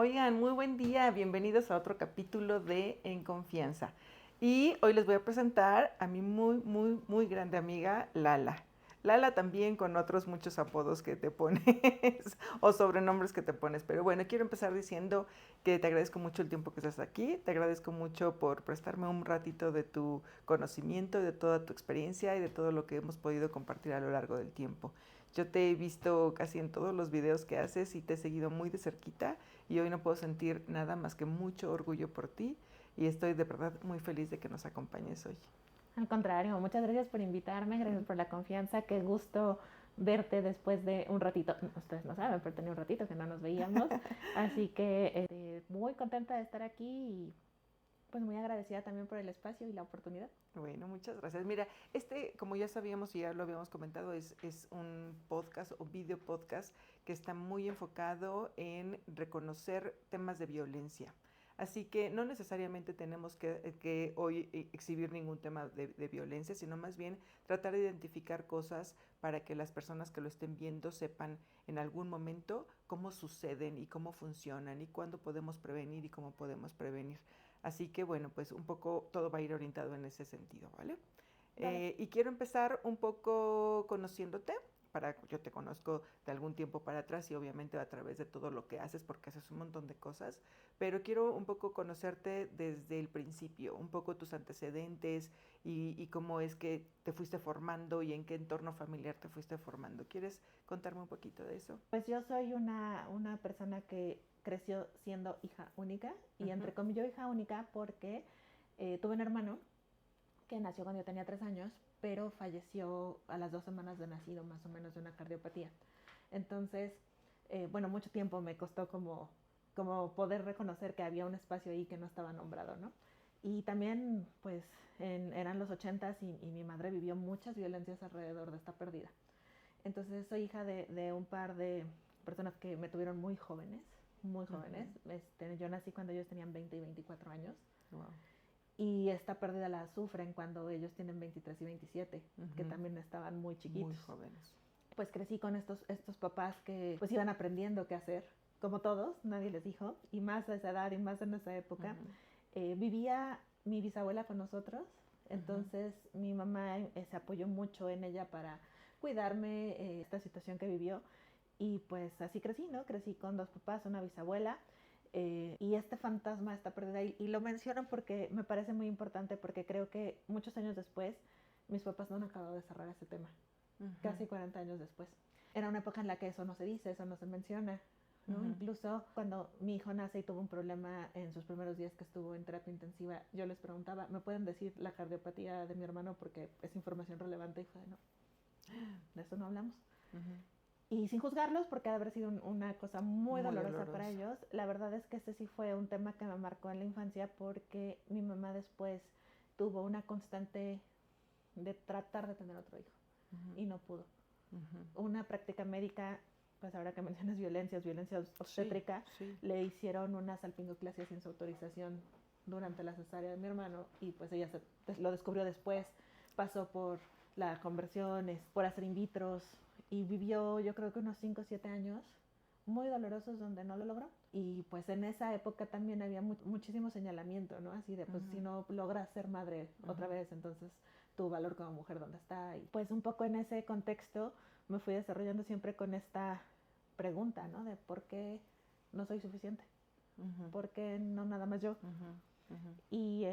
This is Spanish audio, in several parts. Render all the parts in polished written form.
Oigan, muy buen día, bienvenidos a otro capítulo de En Confianza. Y hoy les voy a presentar a mi muy grande amiga Lala. Lala también con otros muchos apodos que te pones o sobrenombres que te pones. Pero bueno, quiero empezar diciendo que te agradezco mucho el tiempo que estás aquí, te agradezco mucho por prestarme un ratito de tu conocimiento, de toda tu experiencia y de todo lo que hemos podido compartir a lo largo del tiempo. Yo te he visto casi en todos los videos que haces y te he seguido muy de cerquita y hoy no puedo sentir nada más que mucho orgullo por ti y estoy de verdad muy feliz de que nos acompañes hoy. Al contrario, muchas gracias por invitarme, gracias por la confianza, qué gusto verte después de un ratito, ustedes no saben, pero tenía un ratito que no nos veíamos, así que muy contenta de estar aquí y pues muy agradecida también por el espacio y la oportunidad. Bueno, muchas gracias. Mira, como ya sabíamos y ya lo habíamos comentado, es un podcast o video podcast que está muy enfocado en reconocer temas de violencia. Así que no necesariamente tenemos que hoy exhibir ningún tema de violencia, sino más bien tratar de identificar cosas para que las personas que lo estén viendo sepan en algún momento cómo suceden y cómo funcionan y cuándo podemos prevenir y cómo podemos prevenir. Así que bueno, pues un poco todo va a ir orientado en ese sentido, ¿vale? Vale. Y quiero empezar un poco conociéndote. Yo te conozco de algún tiempo para atrás y obviamente a través de todo lo que haces, porque haces un montón de cosas, pero quiero un poco conocerte desde el principio, un poco tus antecedentes y cómo es que te fuiste formando y en qué entorno familiar te fuiste formando. ¿Quieres contarme un poquito de eso? Pues yo soy una persona que creció siendo hija única y entre comillas hija única porque tuve un hermano que nació cuando yo tenía 3 años, pero falleció a las 2 semanas de nacido, más o menos, de una cardiopatía. Entonces, bueno, mucho tiempo me costó como poder reconocer que había un espacio ahí que no estaba nombrado, ¿no? Y también, pues, eran los 80s y mi madre vivió muchas violencias alrededor de esta pérdida. Entonces, soy hija de un par de personas que me tuvieron muy jóvenes, muy jóvenes. Yo nací cuando ellos tenían 20 y 24 años. Wow. Y esta pérdida la sufren cuando ellos tienen 23 y 27, que también estaban muy chiquitos. Muy jóvenes. Pues crecí con estos papás que pues iban aprendiendo qué hacer, como todos, nadie les dijo, y más a esa edad y más en esa época. Vivía mi bisabuela con nosotros, entonces mi mamá se apoyó mucho en ella para cuidarme esta situación que vivió. Y pues así crecí, ¿no? Crecí con 2 papás, una bisabuela. Y este fantasma está perdida. Y lo menciono porque me parece muy importante, porque creo que muchos años después mis papás no han acabado de cerrar ese tema. Casi 40 años después. Era una época en la que eso no se dice, eso no se menciona. ¿No? Incluso cuando mi hijo nace y tuvo un problema en sus primeros días que estuvo en terapia intensiva, yo les preguntaba, ¿me pueden decir la cardiopatía de mi hermano? Porque es información relevante. Y fue, no, de eso no hablamos. Y sin juzgarlos, porque ha de haber sido una cosa muy dolorosa para ellos, la verdad es que ese sí fue un tema que me marcó en la infancia, porque mi mamá después tuvo una constante de tratar de tener otro hijo y no pudo. Una práctica médica, pues ahora que mencionas violencia obstétrica, le hicieron una salpingoclasia sin su autorización durante la cesárea de mi hermano y pues ella lo descubrió después, pasó por la conversión, por hacer in vitros y vivió yo creo que unos 5 o 7 años muy dolorosos donde no lo logró. Y pues en esa época también había muchísimo señalamiento, ¿no? Así de, pues si no logras ser madre otra vez, entonces tu valor como mujer, ¿dónde está? Y pues un poco en ese contexto me fui desarrollando siempre con esta pregunta, ¿no? De por qué no soy suficiente, por qué no nada más yo. Y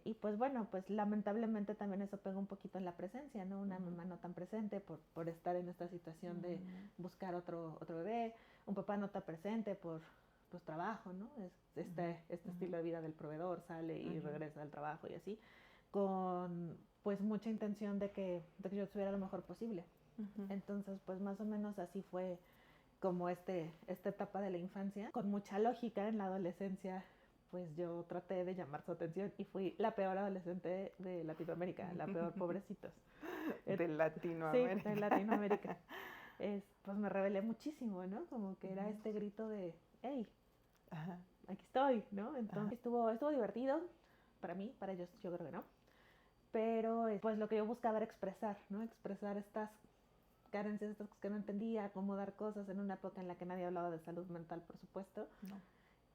y pues bueno, pues lamentablemente también eso pega un poquito en la presencia, ¿no? Una mamá no tan presente por estar en esta situación de buscar otro bebé, un papá no tan presente por pues trabajo, ¿no? Este estilo de vida del proveedor, sale y regresa al trabajo y así, con pues mucha intención de que yo estuviera lo mejor posible. Entonces, pues más o menos así fue como esta etapa de la infancia. Con mucha lógica en la adolescencia, pues yo traté de llamar su atención y fui la peor adolescente de Latinoamérica, la peor, pobrecitos. De Latinoamérica. Sí, de Latinoamérica. Pues me rebelé muchísimo, ¿no? Como que era este grito de, hey, aquí estoy, ¿no? Entonces estuvo divertido para mí, para ellos yo creo que no. Pero pues lo que yo buscaba era expresar, ¿no? Expresar estas carencias, estas cosas que no entendía, acomodar cosas en una época en la que nadie hablaba de salud mental, por supuesto. No.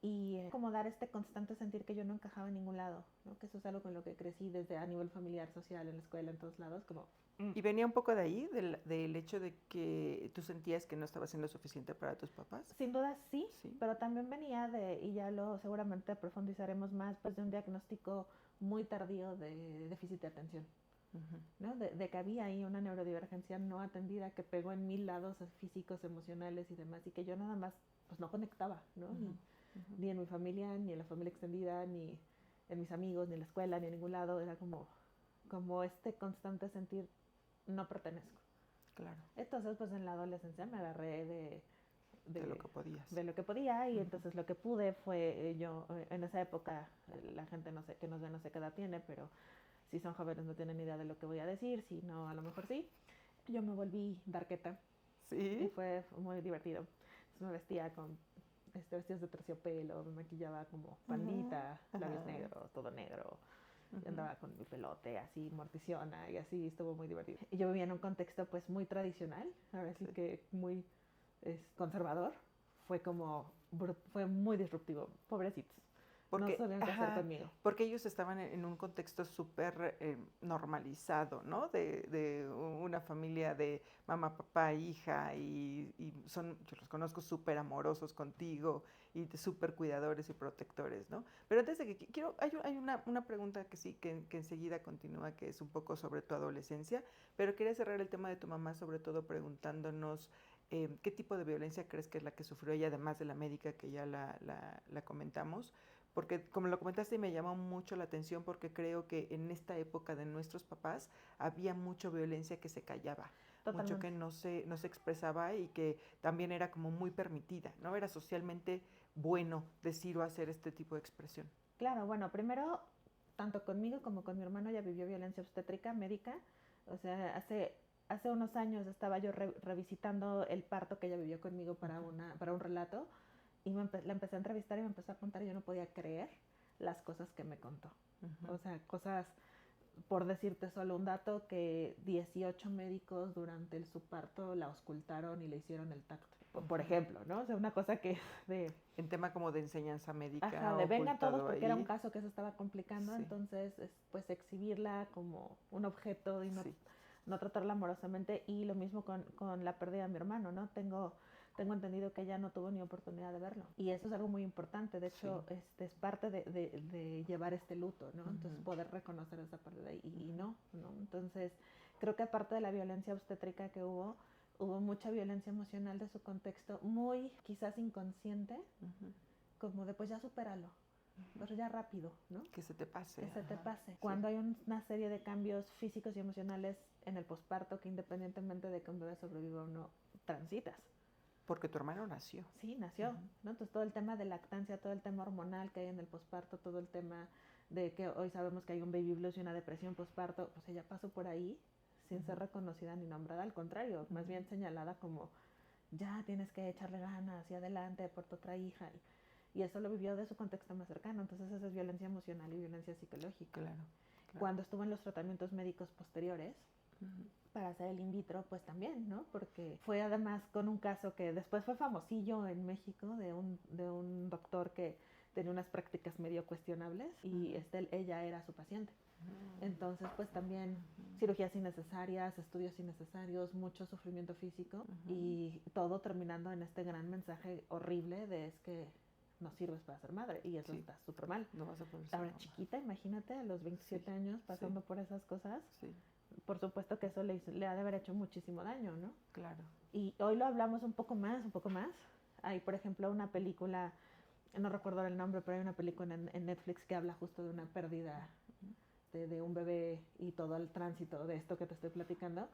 y como dar este constante sentir que yo no encajaba en ningún lado, ¿no? Que eso es algo con lo que crecí desde a nivel familiar, social, en la escuela, en todos lados, como... ¿Y venía un poco de ahí, del hecho de que tú sentías que no estabas haciendo lo suficiente para tus papás? Sin duda sí, Sí. pero también venía de, y ya lo seguramente profundizaremos más, pues de un diagnóstico muy tardío de déficit de atención. ¿No? De que había ahí una neurodivergencia no atendida que pegó en 1000 lados físicos, emocionales y demás, y que yo nada más pues no conectaba, ¿no? Ni en mi familia, ni en la familia extendida, ni en mis amigos, ni en la escuela, ni en ningún lado. Era como este constante sentir no pertenezco. Claro. Entonces, pues en la adolescencia me agarré de lo que podías. De lo que podía, y entonces lo que pude fue yo, en esa época, la gente no sé, que nos ve no sé qué edad tiene, pero si son jóvenes no tienen idea de lo que voy a decir, si no, a lo mejor sí. Yo me volví darqueta. ¿Sí? Y fue muy divertido. Entonces me vestía con vestidos de terciopelo, me maquillaba como pandita, labios negros, todo negro. Y andaba con mi pelote así, morticiona, y así estuvo muy divertido. Y yo vivía en un contexto pues muy tradicional, ahora sí que muy conservador. Fue muy disruptivo, pobrecitos. Porque, no sabían qué hacer conmigo. Porque ellos estaban en un contexto súper normalizado, ¿no? De una familia de mamá, papá, hija, y yo los conozco súper amorosos contigo, y súper cuidadores y protectores, ¿no? Pero antes de que hay una pregunta que sí, que enseguida continúa, que es un poco sobre tu adolescencia, pero quería cerrar el tema de tu mamá, sobre todo preguntándonos qué tipo de violencia crees que es la que sufrió ella, además de la médica que ya la comentamos. Porque como lo comentaste me llamó mucho la atención porque creo que en esta época de nuestros papás había mucha violencia que se callaba, Totalmente. mucho que no se expresaba y que también era como muy permitida, ¿no? Era socialmente bueno decir o hacer este tipo de expresión. Claro, bueno, primero, tanto conmigo como con mi hermano ya vivió violencia obstétrica, médica. O sea, hace unos años estaba yo revisitando el parto que ella vivió conmigo para un relato, y la empecé a entrevistar y me empezó a contar, y yo no podía creer las cosas que me contó. O sea, cosas, por decirte solo un dato, que 18 médicos durante su parto la auscultaron y le hicieron el tacto, por ejemplo, ¿no? O sea, una cosa que es de... En tema como de enseñanza médica. Ajá, de vengan todos, porque ahí. era un caso que se estaba complicando, Sí. entonces pues exhibirla como un objeto y no tratarla amorosamente. Y lo mismo con la pérdida de mi hermano, ¿no? Tengo entendido que ella no tuvo ni oportunidad de verlo, y eso es algo muy importante. De hecho, es parte de llevar este luto, ¿no? Entonces poder reconocer esa pérdida y no. Entonces creo que aparte de la violencia obstétrica que hubo mucha violencia emocional de su contexto, muy quizás inconsciente, como de pues ya supéralo, pero ya rápido, ¿no? Que se te pase. Que se te pase. Sí. Cuando hay una serie de cambios físicos y emocionales en el posparto que, independientemente de que un bebé sobreviva o no, transitas. Porque tu hermano nació. Sí, nació, ¿no? Entonces todo el tema de lactancia, todo el tema hormonal que hay en el posparto, todo el tema de que hoy sabemos que hay un baby blues y una depresión posparto, pues ella pasó por ahí sin ser reconocida ni nombrada, al contrario, más bien señalada como ya tienes que echarle ganas y adelante por tu otra hija. Y eso lo vivió de su contexto más cercano. Entonces eso es violencia emocional y violencia psicológica. Claro. Cuando estuvo en los tratamientos médicos posteriores, para hacer el in vitro, pues también, ¿no? Porque fue además con un caso que después fue famosillo en México, de un doctor que tenía unas prácticas medio cuestionables, y ella era su paciente. Entonces, pues también cirugías innecesarias, estudios innecesarios, mucho sufrimiento físico, y todo terminando en este gran mensaje horrible de es que no sirves para ser madre, y eso está súper mal. No vas a poder ser Ahora, mamá. chiquita, imagínate, a los 27 años pasando por esas cosas. Sí. Por supuesto que eso le ha de haber hecho muchísimo daño, ¿no? Claro. Y hoy lo hablamos un poco más. Hay, por ejemplo, una película, no recuerdo el nombre, pero hay una película en Netflix que habla justo de una pérdida de un bebé y todo el tránsito de esto que te estoy platicando.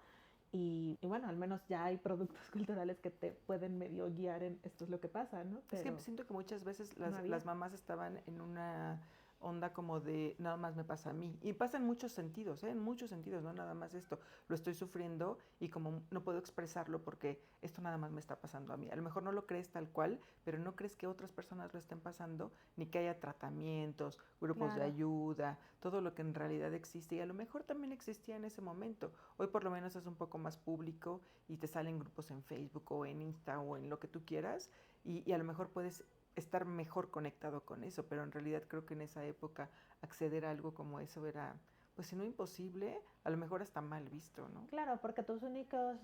Y bueno, al menos ya hay productos culturales que te pueden medio guiar en esto es lo que pasa, ¿no? Pero es que siento que muchas veces las mamás estaban en una onda como de nada más me pasa a mí. Y pasa en muchos sentidos, en muchos sentidos, no nada más esto. Lo estoy sufriendo y como no puedo expresarlo porque esto nada más me está pasando a mí. A lo mejor no lo crees tal cual, pero no crees que otras personas lo estén pasando, ni que haya tratamientos, grupos de ayuda, todo lo que en realidad existe. Y a lo mejor también existía en ese momento. Hoy por lo menos es un poco más público y te salen grupos en Facebook o en Insta o en lo que tú quieras y a lo mejor puedes estar mejor conectado con eso, pero en realidad creo que en esa época acceder a algo como eso era, pues si no imposible, a lo mejor hasta mal visto, ¿no? Claro, porque tus únicos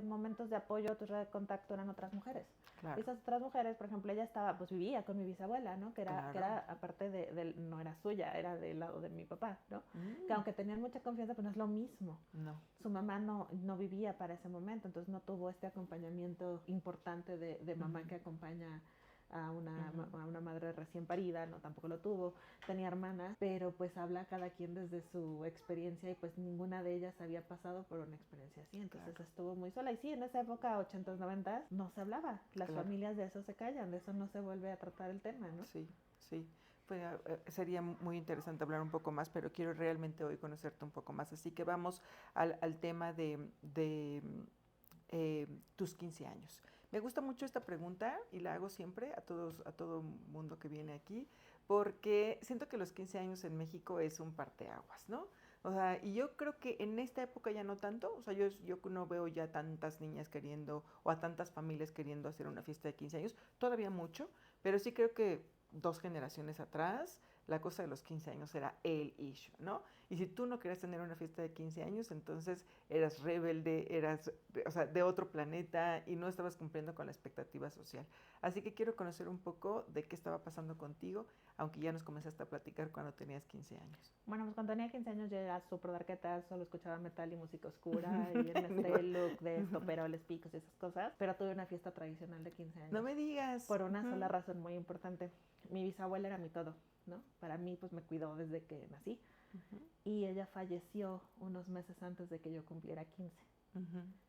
momentos de apoyo, tu red de contacto eran otras mujeres. Claro. Y esas otras mujeres, por ejemplo, ella estaba, pues vivía con mi bisabuela, ¿no? Claro. Que era aparte no era suya, era del lado de mi papá, ¿no? Que aunque tenían mucha confianza, pues no es lo mismo. No. Su mamá no vivía para ese momento, entonces no tuvo este acompañamiento importante de mamá que acompaña a una madre recién parida, no, tampoco lo tuvo, tenía hermanas, pero pues habla cada quien desde su experiencia y pues ninguna de ellas había pasado por una experiencia así, entonces estuvo muy sola. Y sí, en esa época, 80s, 90s, no se hablaba, las familias de eso se callan, de eso no se vuelve a tratar el tema, ¿no? Sí, sí. Pues, sería muy interesante hablar un poco más, pero quiero realmente hoy conocerte un poco más, así que vamos al tema de tus 15 años. Me gusta mucho esta pregunta y la hago siempre a todo mundo que viene aquí, porque siento que los 15 años en México es un parteaguas, ¿no? O sea, y yo creo que en esta época ya no tanto, o sea, yo no veo ya tantas niñas queriendo, o a tantas familias queriendo hacer una fiesta de 15 años, todavía mucho, pero sí creo que 2 generaciones atrás, la cosa de los 15 años era el issue, ¿no? Y si tú no querías tener una fiesta de 15 años, entonces eras rebelde, eras, o sea, de otro planeta y no estabas cumpliendo con la expectativa social. Así que quiero conocer un poco de qué estaba pasando contigo, aunque ya nos comenzaste a platicar cuando tenías 15 años. Bueno, pues cuando tenía 15 años yo era súper darketa, solo escuchaba metal y música oscura y en este look de estoperoles, picos y esas cosas, pero tuve una fiesta tradicional de 15 años. No me digas. Por una sola razón muy importante. Mi bisabuela era mi todo, ¿no? Para mí, pues me cuidó desde que nací. Y ella falleció unos meses antes de que yo cumpliera 15.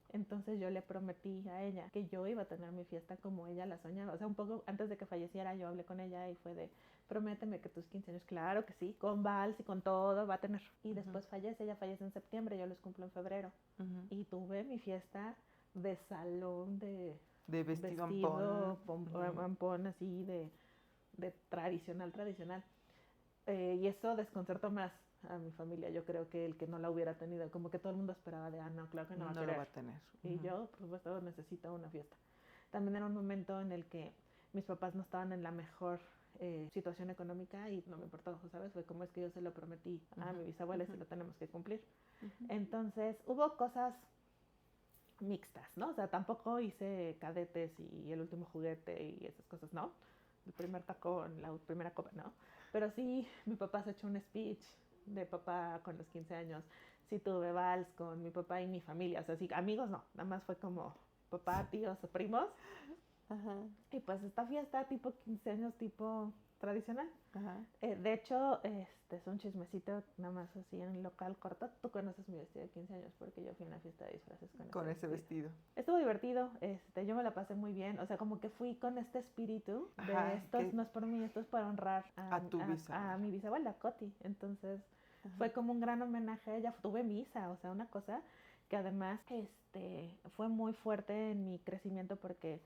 Entonces yo le prometí a ella que yo iba a tener mi fiesta como ella la soñaba. O sea, un poco antes de que falleciera yo hablé con ella y fue de, prométeme que tus 15 años, claro que sí, con vals y con todo va a tener. Y después fallece, ella fallece en septiembre, yo los cumplo en febrero. Y tuve mi fiesta de salón de vestido ampón así de tradicional. Y eso desconcertó más a mi familia. Yo creo que el que no la hubiera tenido, como que todo el mundo esperaba de, no, claro que no va a querer. No lo va a tener. Y yo, por supuesto, necesito una fiesta. También era un momento en el que mis papás no estaban en la mejor situación económica y no me importó, ¿sabes? Fue como es que yo se lo prometí a mi bisabuela y se lo tenemos que cumplir. Entonces, hubo cosas mixtas, ¿no? O sea, tampoco hice cadetes y el último juguete y esas cosas, ¿no? El primer tacón, la primera copa, ¿no? Pero sí, mi papá se echó un speech de papá con los 15 años. Sí tuve vals con mi papá y mi familia. O sea, sí, amigos no, nada más fue como papá, tíos o primos. Y pues esta fiesta tipo 15 años, tipo tradicional. De hecho, es un chismecito nada más así en un local corto. Tú conoces mi vestido de 15 años porque yo fui a una fiesta de disfraces con ese vestido. Estuvo divertido, yo me la pasé muy bien, o sea, como que fui con este espíritu de esto no es por mí, esto es para honrar a mi bisabuela, Coti. Entonces fue como un gran homenaje a ella. Tuve misa, o sea, una cosa que además fue muy fuerte en mi crecimiento porque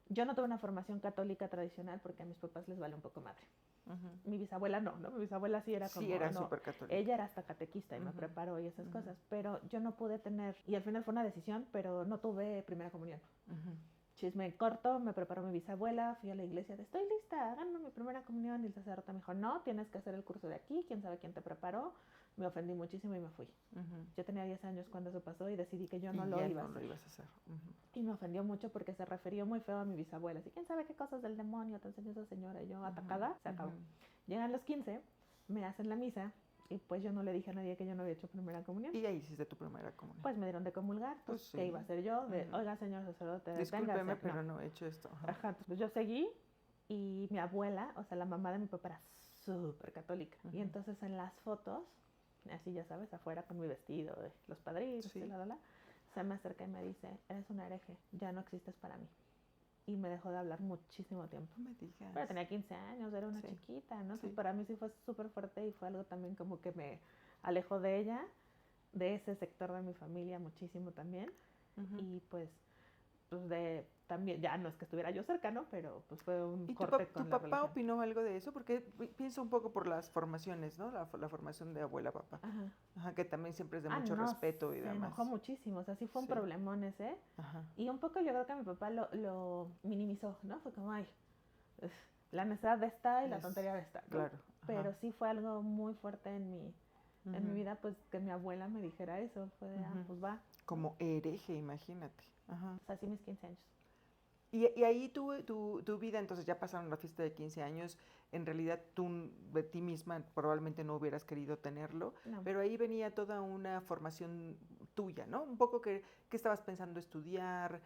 yo no tuve una formación católica tradicional porque a mis papás les vale un poco madre. Mi bisabuela no, mi bisabuela sí era como... Sí, era súper católica. Ella era hasta catequista y me preparó y esas cosas, pero yo no pude tener, y al final fue una decisión, pero no tuve primera comunión. Chisme corto, me preparó mi bisabuela, fui a la iglesia, estoy lista, háganme mi primera comunión, y el sacerdote me dijo, no, tienes que hacer el curso de aquí, quién sabe quién te preparó. Me ofendí muchísimo y me fui. Yo tenía 10 años cuando eso pasó y decidí que yo no lo iba a hacer. Y me ofendió mucho porque se refirió muy feo a mi bisabuela. Así, quién sabe qué cosas del demonio te enseñó esa señora. Y yo, atacada, se acabó. Llegan los 15, me hacen la misa y pues yo no le dije a nadie que yo no había hecho primera comunión. ¿Y ahí hiciste tu primera comunión? Pues me dieron de comulgar, pues sí. ¿Qué iba a hacer yo? De, oiga, señor sacerdote, discúlpeme, pero no he hecho esto. Pues yo seguí y mi abuela, o sea, la mamá de mi papá era súper católica. Y entonces en las fotos, así ya sabes, afuera con mi vestido, los padrinos y se me acerca y me dice, eres una hereje, ya no existes para mí. Y me dejó de hablar muchísimo tiempo. No me digas. Pero tenía 15 años, era una chiquita, ¿no? Entonces para mí sí fue súper fuerte y fue algo también como que me alejó de ella, de ese sector de mi familia muchísimo también. Y pues también, ya no es que estuviera yo cerca, ¿no? Pero pues fue un corte con la religión. ¿Tu papá opinó algo de eso? Porque pienso un poco por las formaciones, ¿no? La formación de abuela-papá. Que también siempre es de mucho respeto y demás. Se enojó muchísimo, o sea, sí fue un problemón ese. Y un poco yo creo que mi papá lo minimizó, ¿no? Fue como, ay, la necedad de esta y la Es- tontería de esta, ¿no? Claro. Pero ajá. sí fue algo muy fuerte en mi Ujú. vida, pues que mi abuela me dijera eso, fue de, Ujú. pues va, ¿no? Como hereje, imagínate. Ajá. O sea, así mis 15 años. Y ahí tu vida, entonces ya pasaron la fiesta de 15 años, en realidad tú de ti misma probablemente no hubieras querido tenerlo, No. pero ahí venía toda una formación tuya, ¿no? Un poco que estabas pensando estudiar,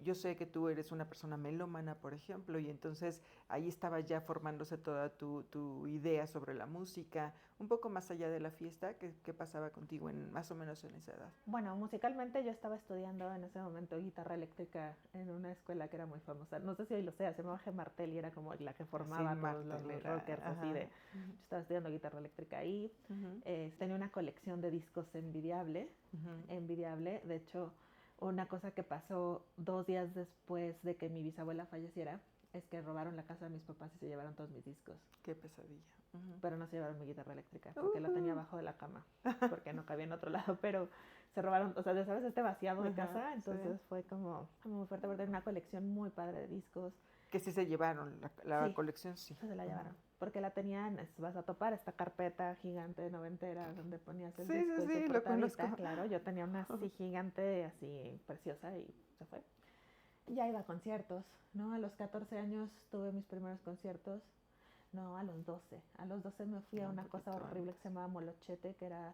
yo sé que tú eres una persona melómana, por ejemplo, y entonces ahí estaba ya formándose toda tu idea sobre la música, un poco más allá de la fiesta, ¿qué pasaba contigo más o menos en esa edad? Bueno, musicalmente yo estaba estudiando en ese momento guitarra eléctrica en una escuela que era muy famosa. No sé si hoy lo sé, se llamaba G. Martel y era como la que formaba Así, a todos Martel los era, rockers, así ajá. de... Yo estaba estudiando guitarra eléctrica ahí. Ujú, Tenía una colección de discos envidiable, ujú. envidiable. De hecho, una cosa que pasó 2 días después de que mi bisabuela falleciera es que robaron la casa de mis papás y se llevaron todos mis discos. Qué pesadilla. Ujú. Pero no se llevaron mi guitarra eléctrica porque la tenía Ujú. abajo de la cama, porque no cabía en otro lado, pero se robaron, o sea, ya sabes, este vaciado de Ajá, casa, sí. entonces fue como muy fuerte porque tenía una colección muy padre de discos. Que sí se llevaron, la Sí, colección sí. se la Ujú. llevaron, porque la tenían, vas a topar esta carpeta gigante noventera donde ponías el Sí, disco sí, y su sí, lo conozco. portadita, claro, yo tenía una así gigante, así preciosa y se fue. Ya iba a conciertos, ¿no? A los 14 años tuve mis primeros conciertos. No, a los 12. A los 12 me fui a No, un una cosa poquito horrible que antes. se llamaba Molochete, que era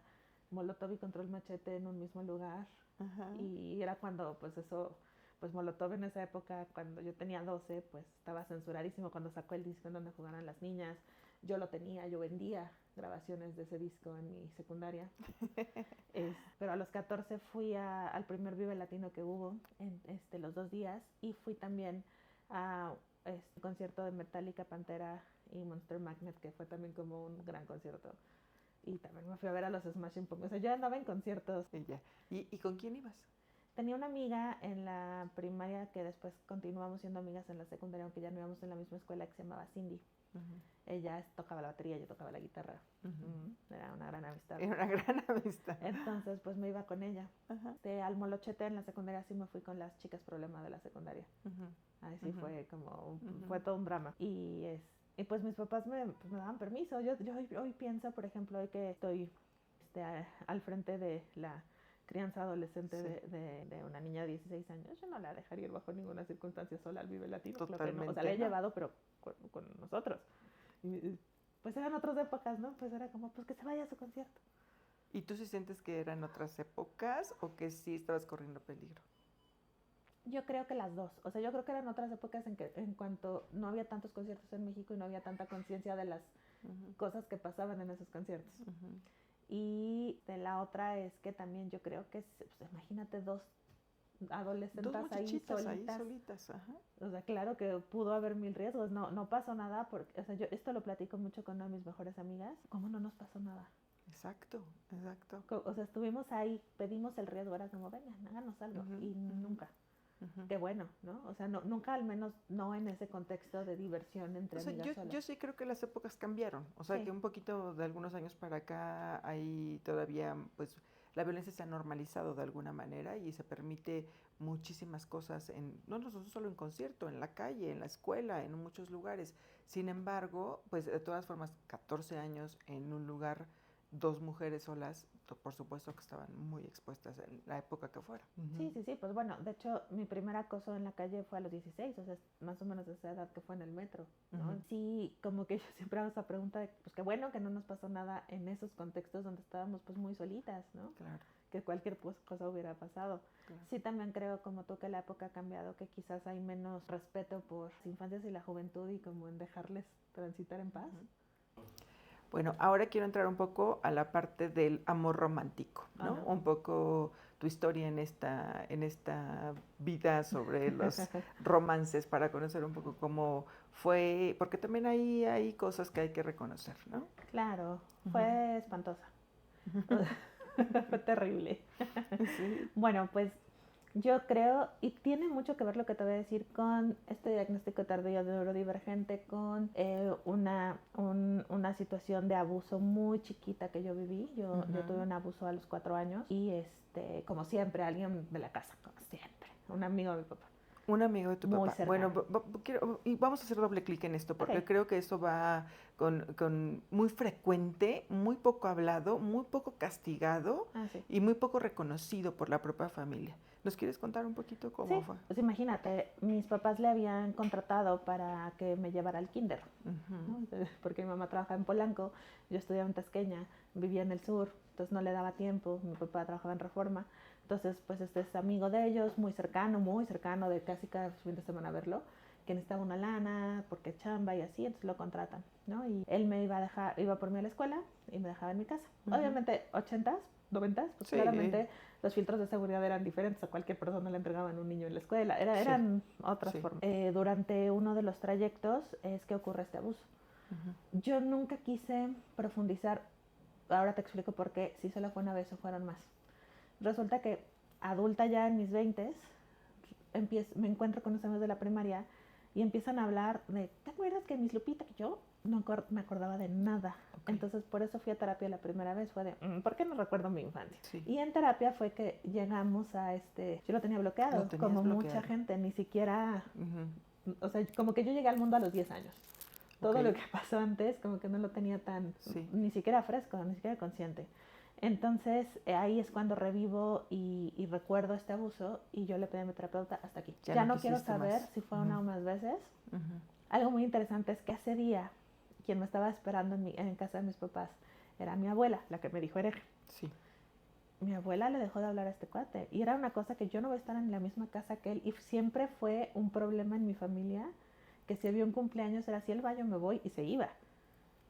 Molotov y Control Machete en un mismo lugar. Ajá. Y era cuando, pues eso, pues Molotov en esa época, cuando yo tenía 12, pues estaba censuradísimo cuando sacó el disco en donde jugaran las niñas. Yo lo tenía, yo vendía grabaciones de ese disco en mi secundaria. Pero a los 14 fui al primer Vive Latino que hubo en los 2 días y fui también a concierto de Metallica, Pantera y Monster Magnet, que fue también como un gran concierto. Y también me fui a ver a los Smashing Pumpkins. O sea, yo andaba en conciertos. Y ya. ¿Y con quién ibas? Tenía una amiga en la primaria que después continuamos siendo amigas en la secundaria, aunque ya no íbamos en la misma escuela, que se llamaba Cindy. Ujú, Ella tocaba la batería, yo tocaba la guitarra. ujú. Era una gran amistad. Era una gran amistad. Entonces, pues me iba con ella. Ajá. Al Molochete en la secundaria sí me fui con las chicas problema de la secundaria. Ujú, Ahí sí ujú, fue como, fue ujú. todo un drama. Y pues mis papás me daban permiso. Yo hoy pienso, por ejemplo, hoy que estoy al frente de la crianza adolescente Sí, de una niña de 16 años, yo no la dejaría ir bajo ninguna circunstancia sola al Vive Latino, claro que no. O sea, la totalmente, he ¿no? llevado, pero con nosotros. Y, pues eran otras épocas, ¿no? Pues era como, pues que se vaya a su concierto. ¿Y tú sí sientes que eran otras épocas o que sí estabas corriendo peligro? Yo creo que las dos. O sea, yo creo que eran otras épocas en que en cuanto no había tantos conciertos en México y no había tanta conciencia de las Ujú, cosas que pasaban en esos conciertos. ujú. Y de la otra es que también yo creo que, pues, imagínate dos Dos adolescentes ahí muchachitas ahí solitas. solitas, ajá. O sea, claro que pudo haber mil riesgos. No, no pasó nada porque, o sea, yo esto lo platico mucho con una de mis mejores amigas. ¿Cómo no nos pasó nada? Exacto, exacto. O sea, estuvimos ahí, pedimos el riesgo, era como, vengan, háganos algo. Ujú, Y ujú, nunca. ujú. Qué bueno, ¿no? O sea, no, nunca al menos no en ese contexto de diversión entre O sea, amigas solas. yo sí creo que las épocas cambiaron. O sea, Sí, que un poquito de algunos años para acá hay todavía, pues, la violencia se ha normalizado de alguna manera y se permite muchísimas cosas, no solo en concierto, en la calle, en la escuela, en muchos lugares. Sin embargo, pues, de todas formas, 14 años en un lugar, dos mujeres solas, por supuesto que estaban muy expuestas en la época que fuera. sí, Ujú, sí, sí. Pues bueno, de hecho, mi primer acoso en la calle fue a los 16, o sea, es más o menos esa edad que fue en el metro, ¿no? ujú. Sí, como que yo siempre hago esa pregunta de, pues qué bueno que no nos pasó nada en esos contextos donde estábamos pues muy solitas, ¿no? Claro, Que cualquier cosa hubiera pasado. claro. Sí, también creo como tú que la época ha cambiado, que quizás hay menos respeto por las infancias y la juventud y como en dejarles transitar en paz. Ujú. Bueno, ahora quiero entrar un poco a la parte del amor romántico, ¿no? Ajá. Un poco tu historia en esta vida sobre los romances para conocer un poco cómo fue, porque también ahí hay cosas que hay que reconocer, ¿no? Claro, Ujú. fue espantosa. Fue terrible. Sí. Bueno, pues yo creo, y tiene mucho que ver lo que te voy a decir con este diagnóstico tardío neurodivergente, con una situación de abuso muy chiquita que yo viví. Yo tuve un abuso a los 4 años y como siempre, alguien de la casa, como siempre, un amigo de mi papá. Un amigo de tu Muy papá. Bueno, cercano. y vamos a hacer doble clic en esto, porque Ok. creo que eso va con muy frecuente, muy poco hablado, muy poco castigado Ah, sí. y muy poco reconocido por la propia familia. ¿Nos quieres contar un poquito cómo Sí, fue? pues imagínate, mis papás le habían contratado para que me llevara al kinder, ¿no? Ujú. Entonces, porque mi mamá trabajaba en Polanco, yo estudiaba en Tasqueña, vivía en el sur, entonces no le daba tiempo, mi papá trabajaba en Reforma, entonces pues este es amigo de ellos, muy cercano, de casi cada fin de semana verlo, que necesitaba una lana, porque chamba y así, entonces lo contratan, ¿no? Y él me iba a dejar, iba por mí a la escuela y me dejaba en mi casa. Ujú. Obviamente, 80s, 90s, pues Sí, claramente los filtros de seguridad eran diferentes, a cualquier persona le entregaban un niño en la escuela, sí, eran otras sí. formas. Durante uno de los trayectos es que ocurre este abuso. Ujú. Yo nunca quise profundizar, ahora te explico por qué, si solo fue una vez o fueron más. Resulta que adulta ya en mis 20s, me encuentro con los amigos de la primaria y empiezan a hablar de, ¿te acuerdas que Miss Lupita, que yo no me acordaba de nada? Ok. Entonces por eso fui a terapia la primera vez, fue de, ¿por qué no recuerdo mi infancia? Sí. Y en terapia fue que llegamos a yo lo tenía bloqueado, Lo tenías como bloqueado. mucha gente, ni siquiera, Ujú. o sea, como que yo llegué al mundo a los 10 años. Todo Ok. lo que pasó antes, como que no lo tenía tan, Sí. ni siquiera fresco, ni siquiera consciente. Entonces ahí es cuando revivo y recuerdo este abuso y yo le pedí a mi terapeuta hasta aquí. Ya no quiero quisiste saber más. si fue Ujú. una o más veces. Ujú. Algo muy interesante es que ese día quien me estaba esperando en casa de mis papás era mi abuela, la que me dijo hereje. Sí. Mi abuela le dejó de hablar a este cuate y era una cosa que yo no voy a estar en la misma casa que él y siempre fue un problema en mi familia que si había un cumpleaños era si él va yo me voy y se iba.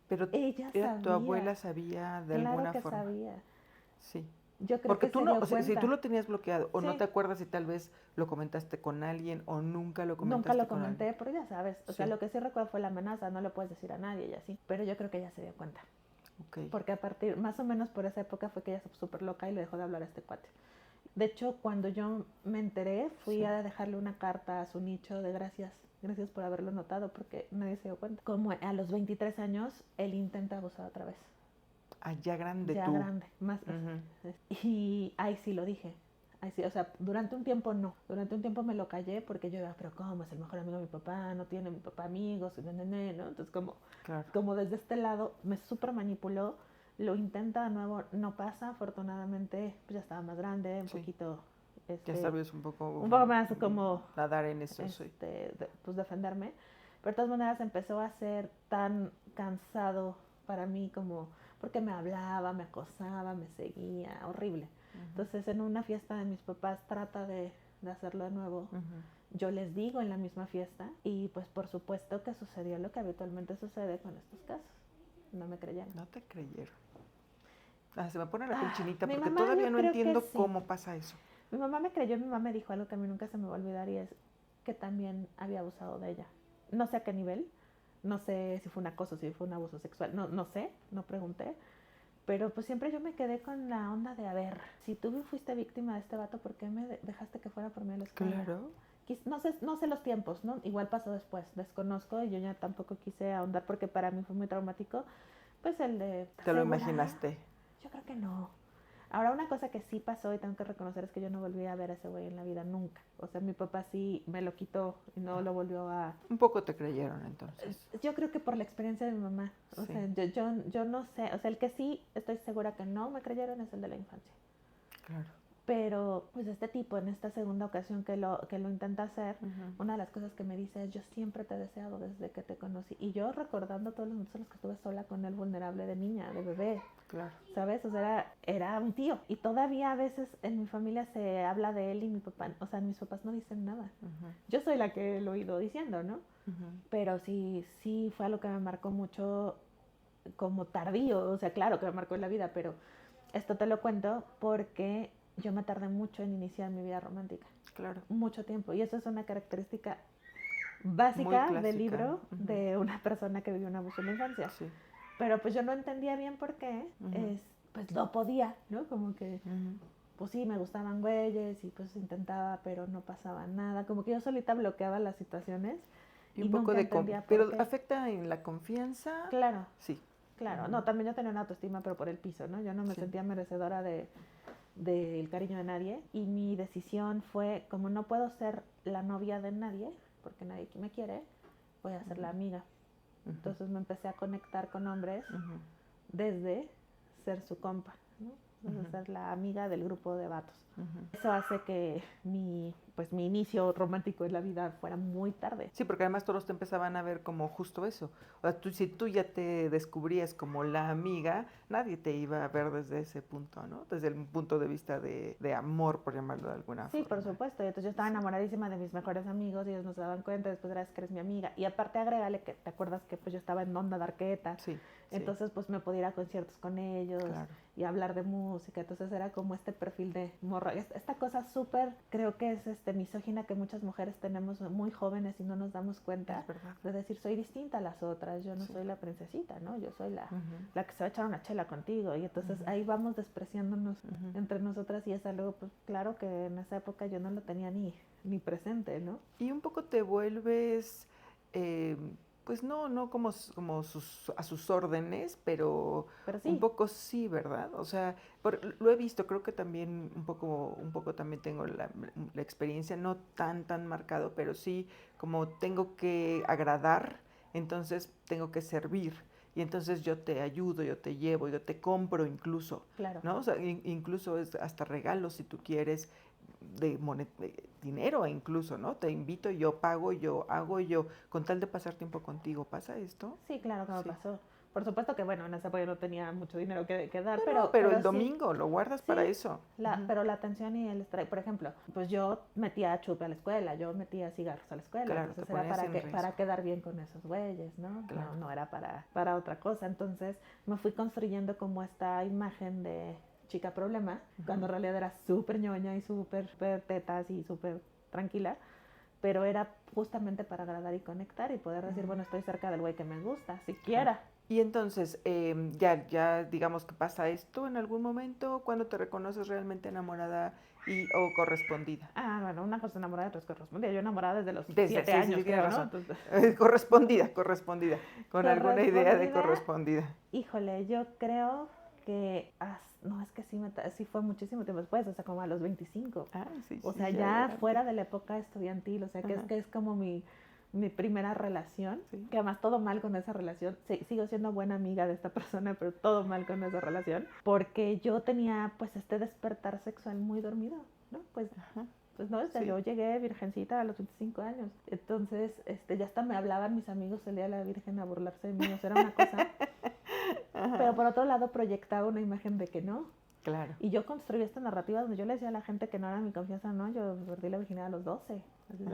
Pero Ella tu sabía, abuela sabía de claro alguna que forma. sabía. Sí. Yo creo Porque que tú se no, dio o sea, si tú cuenta. lo tenías bloqueado o no Sí, te acuerdas si tal vez lo comentaste con alguien o nunca lo nunca comentaste lo con alguien. comenté, pero ya sabes, o sea, Sí. lo que sí recuerdo fue la amenaza, no lo puedes decir a nadie y así, pero yo creo que ella se dio cuenta, Ok. porque a partir, más o menos por esa época fue que ella se puso súper loca y le dejó de hablar a este cuate. De hecho, cuando yo me enteré, fui Sí. a dejarle una carta a su nicho de gracias, gracias por haberlo notado, porque nadie se dio cuenta. Como a los 23 años, él intenta abusar otra vez. Ah, ya grande Ya tú. grande, más. Ujú. Y ahí sí lo dije. Ahí sí, o sea, durante un tiempo no. Durante un tiempo me lo callé porque yo iba, pero ¿cómo? Es el mejor amigo de mi papá, no tiene mi papá amigos, ¿no? Entonces, Claro. como desde este lado me súper manipuló, lo intenta de nuevo, no pasa, afortunadamente, pues ya estaba más grande, un Sí. poquito, Ya sabes un poco más como, nadar en eso, sí. pues defenderme. Pero de todas maneras empezó a ser tan cansado para mí como, porque me hablaba, me acosaba, me seguía, horrible. Entonces en una fiesta de mis papás trata de hacerlo de nuevo. Yo les digo en la misma fiesta y pues por supuesto que sucedió lo que habitualmente sucede con estos casos. No me creyeron. No te creyeron. Ah, se me pone la piel chinita Mi porque mamá todavía yo no creo que entiendo sí. cómo pasa eso. Mi mamá me creyó, mi mamá me dijo algo que a mí nunca se me va a olvidar y es que también había abusado de ella. No sé a qué nivel, no sé si fue un acoso, si fue un abuso sexual, no sé, no pregunté. Pero pues siempre yo me quedé con la onda de, a ver, si tú fuiste víctima de este vato, ¿por qué me dejaste que fuera por mí a la escuela? Claro. No sé los tiempos, ¿no? Igual pasó después, desconozco y yo ya tampoco quise ahondar porque para mí fue muy traumático. Pues el de... ¿Te lo ¿segura? imaginaste? Yo creo que no. Ahora, una cosa que sí pasó y tengo que reconocer es que yo no volví a ver a ese güey en la vida nunca. O sea, mi papá sí me lo quitó y no lo volvió a... Un poco te creyeron entonces. Yo creo que por la experiencia de mi mamá. O Sí. sea, yo no sé. O sea, el que sí estoy segura que no me creyeron es el de la infancia. Claro. Pero, pues este tipo, en esta segunda ocasión que lo intenta hacer, una de las cosas que me dice es, yo siempre te he deseado desde que te conocí. Y yo recordando todos los momentos en los que estuve sola con él, vulnerable de niña, de bebé. Claro. ¿Sabes? O sea, era un tío. Y todavía a veces en mi familia se habla de él y mi papá, o sea, mis papás no dicen nada. Yo soy la que lo he ido diciendo, ¿no? Pero sí fue algo que me marcó mucho como tardío. O sea, claro que me marcó en la vida, pero esto te lo cuento porque yo me tardé mucho en iniciar mi vida romántica. Claro. Mucho tiempo. Y eso es una característica básica del libro de una persona que vivió un abuso en la infancia. Sí. Pero pues yo no entendía bien por qué. Pues no podía, ¿no? Como que, pues sí, me gustaban güeyes y pues intentaba, pero no pasaba nada. Como que yo solita bloqueaba las situaciones. Y un poco nunca de... entendía por Pero qué. afecta en la confianza. Claro. Sí. Claro. No, también yo tenía una autoestima, pero por el piso, ¿no? Yo no me sentía merecedora de del cariño de nadie, y mi decisión fue, como no puedo ser la novia de nadie, porque nadie me quiere, voy a ser la amiga. Entonces me empecé a conectar con hombres desde ser su compa, ¿no? Desde ser la amiga del grupo de vatos. Eso hace que mi inicio romántico en la vida fuera muy tarde. Sí, porque además todos te empezaban a ver como justo eso. O sea, si tú ya te descubrías como la amiga, nadie te iba a ver desde ese punto, ¿no? Desde el punto de vista de amor, por llamarlo de alguna forma. Sí, por supuesto. Y entonces yo estaba enamoradísima de mis mejores amigos y ellos no se daban cuenta, después eras que eres mi amiga. Y aparte agrégale que te acuerdas que pues yo estaba en onda de arqueta. Sí. Entonces pues me podía ir a conciertos con ellos, claro, y hablar de música. Entonces era como este perfil de morra. Esta cosa súper, creo que es misógina que muchas mujeres tenemos muy jóvenes y no nos damos cuenta. Es verdad. De decir, soy distinta a las otras, yo no soy la princesita, ¿no? Yo soy la que se va a echar una chela contigo. Y entonces ahí vamos despreciándonos entre nosotras, y es algo, pues claro que en esa época yo no lo tenía ni presente, ¿no? Y un poco te vuelves... pues no como a sus órdenes, pero sí. Un poco sí, ¿verdad? O sea, lo he visto, creo que también un poco también tengo la experiencia, no tan marcado, pero sí como tengo que agradar, entonces tengo que servir. Y entonces yo te ayudo, yo te llevo, yo te compro incluso, claro, ¿no? O sea, incluso es hasta regalos si tú quieres, de dinero incluso, ¿no? Te invito, yo pago, yo hago, yo, con tal de pasar tiempo contigo. ¿Pasa esto? Sí, claro que me pasó. Por supuesto que, bueno, en esa época yo no tenía mucho dinero que dar, pero el domingo sí, lo guardas para eso. Pero la atención y el strike, por ejemplo, pues yo metía chupe a la escuela, yo metía cigarros a la escuela, claro, entonces era para quedar bien con esos güeyes, ¿no? Claro. No era para otra cosa. Entonces me fui construyendo como esta imagen de chica problema, cuando en realidad era súper ñoña y súper tetas y súper tranquila, pero era justamente para agradar y conectar y poder decir, bueno, estoy cerca del güey que me gusta, siquiera. Y entonces, ya digamos que pasa esto en algún momento, cuando te reconoces realmente enamorada o correspondida. Ah, bueno, una cosa enamorada, otra es correspondida. Yo enamorada desde los 7 años, sí, creo, ¿no? correspondida, con alguna idea de correspondida. Híjole, yo creo que, no, es que sí fue muchísimo tiempo después, o sea, como a los 25. O sea, ya fuera de la época estudiantil, o sea, que es como mi primera relación, que además todo mal con esa relación, sigo siendo buena amiga de esta persona, pero todo mal con esa relación, porque yo tenía pues este despertar sexual muy dormido, ¿no? Pues no, yo llegué virgencita a los 25 años, entonces ya hasta me hablaban mis amigos el día de la Virgen a burlarse de mí, o sea, era una cosa, pero por otro lado proyectaba una imagen de que no. Claro. Y yo construí esta narrativa donde yo le decía a la gente que no era mi confianza, no, yo perdí la virginidad a los 12.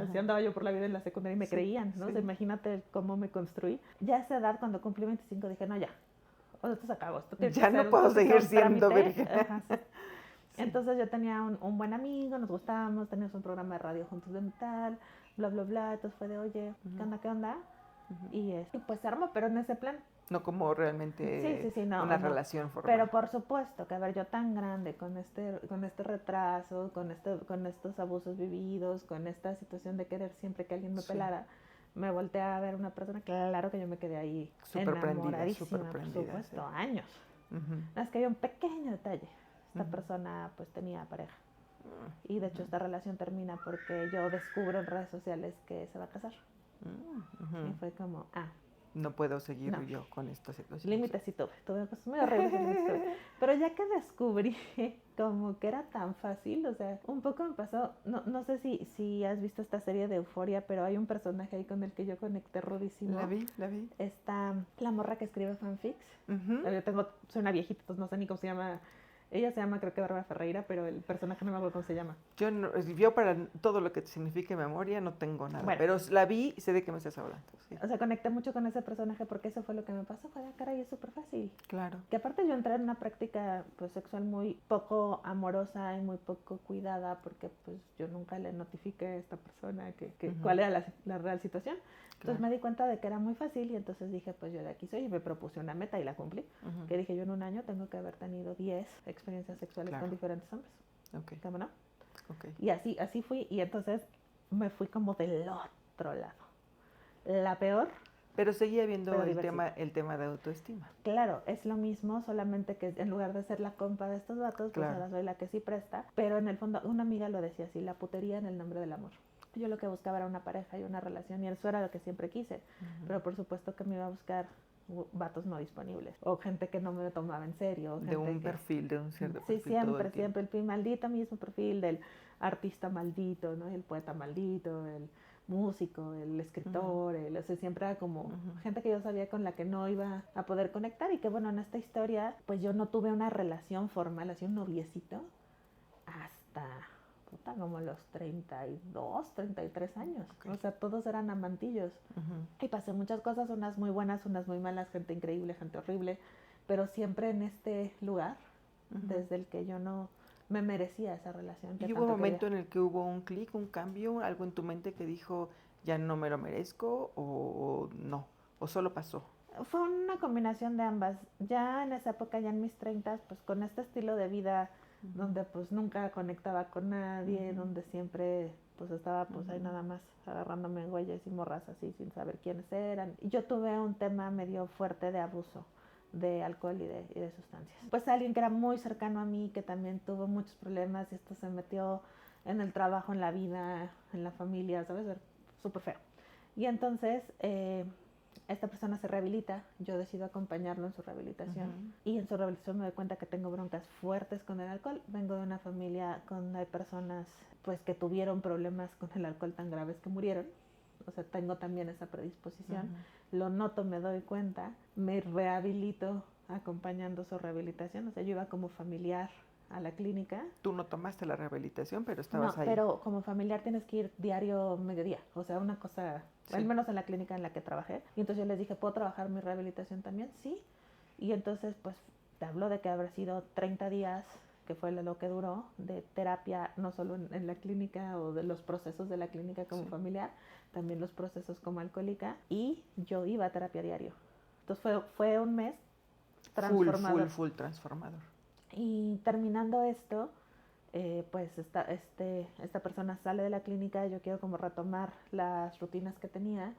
Así andaba yo por la vida en la secundaria y me creían, ¿no? O sea, imagínate cómo me construí. Ya a esa edad, cuando cumplí 25, dije, no, ya, esto se acabó. Esto ya no puedo seguir siendo virgen. Entonces yo tenía un buen amigo, nos gustábamos, teníamos un programa de radio juntos de metal, bla, bla, bla. Entonces fue de, oye, ¿qué onda? Y pues se armó, pero en ese plan. No como realmente una relación formal. Pero por supuesto que, a ver, yo tan grande, con este retraso, con estos abusos vividos, con esta situación de querer siempre que alguien me pelara, me volteé a ver una persona, claro que yo me quedé ahí enamoradísima, por supuesto, años. Es que había un pequeño detalle. Esta persona pues tenía pareja. Y de hecho esta relación termina porque yo descubro en redes sociales que se va a casar. Y fue como, no puedo seguir yo con esta situación. Límites sí tuve cosas muy horribles. Pero ya que descubrí como que era tan fácil, o sea, un poco me pasó, no sé si has visto esta serie de Euphoria, pero hay un personaje ahí con el que yo conecté rudísimo. La vi. Está la morra que escribe fanfics. Yo soy una viejita, entonces no sé ni cómo se llama. Ella se llama, creo que Bárbara Ferreira, pero el personaje no me acuerdo cómo se llama. Yo para todo lo que signifique memoria no tengo nada, pero la vi y sé de qué me estás hablando. Sí. O sea, conecté mucho con ese personaje porque eso fue lo que me pasó. Fue caray, es súper fácil. Claro. Que aparte yo entré en una práctica pues sexual muy poco amorosa y muy poco cuidada porque pues yo nunca le notifiqué a esta persona cuál era la real situación. Entonces me di cuenta de que era muy fácil y entonces dije, pues yo de aquí soy, y me propuse una meta y la cumplí. Que dije, yo en un año tengo que haber tenido 10 experiencias sexuales con diferentes hombres. ¿Cómo no? Y así fui, y entonces me fui como del otro lado. La peor Pero seguía habiendo pero el tema de autoestima. Claro, es lo mismo, solamente que en lugar de ser la compa de estos vatos, pues ahora soy la que sí presta. Pero en el fondo, una amiga lo decía así, la putería en el nombre del amor. Yo lo que buscaba era una pareja y una relación, y eso era lo que siempre quise. Pero por supuesto que me iba a buscar vatos no disponibles, o gente que no me tomaba en serio. De un perfil, de un cierto sí, perfil todo el siempre, el maldito mismo perfil del artista maldito, ¿no? El poeta maldito, el músico, el escritor, o sea, siempre era como gente que yo sabía con la que no iba a poder conectar, y que bueno, en esta historia, pues yo no tuve una relación formal, así un noviecito, hasta puta, como los 32, 33 años. Okay. O sea, todos eran amantillos. Y pasé muchas cosas, unas muy buenas, unas muy malas, gente increíble, gente horrible, pero siempre en este lugar, desde el que yo no me merecía esa relación. ¿Y hubo un momento en el que hubo un clic, un cambio, algo en tu mente que dijo, ya no me lo merezco, o no, o solo pasó? Fue una combinación de ambas. Ya en esa época, ya en mis 30, pues con este estilo de vida, donde pues nunca conectaba con nadie, donde siempre pues estaba pues ahí nada más agarrándome güeyes y morras así sin saber quiénes eran. Y yo tuve un tema medio fuerte de abuso de alcohol y de sustancias. Pues alguien que era muy cercano a mí, que también tuvo muchos problemas, y esto se metió en el trabajo, en la vida, en la familia, ¿sabes? Súper feo. Y entonces esta persona se rehabilita, yo decido acompañarlo en su rehabilitación, y en su rehabilitación me doy cuenta que tengo broncas fuertes con el alcohol. Vengo de una familia donde hay personas pues que tuvieron problemas con el alcohol tan graves que murieron. O sea, tengo también esa predisposición. Lo noto, me doy cuenta, me rehabilito acompañando su rehabilitación. O sea, yo iba como familiar a la clínica. Tú no tomaste la rehabilitación, pero estabas ahí. No, pero como familiar tienes que ir diario mediodía. O sea, una cosa, al menos en la clínica en la que trabajé. Y entonces yo les dije, ¿puedo trabajar mi rehabilitación también? Sí. Y entonces, pues, te hablo de que habrá sido 30 días, que fue lo que duró, de terapia, no solo en la clínica o de los procesos de la clínica como familiar, también los procesos como alcohólica, y yo iba a terapia diario. Entonces fue un mes transformador. Full transformador. Y terminando esto, pues esta persona sale de la clínica, yo quiero como retomar las rutinas que tenía,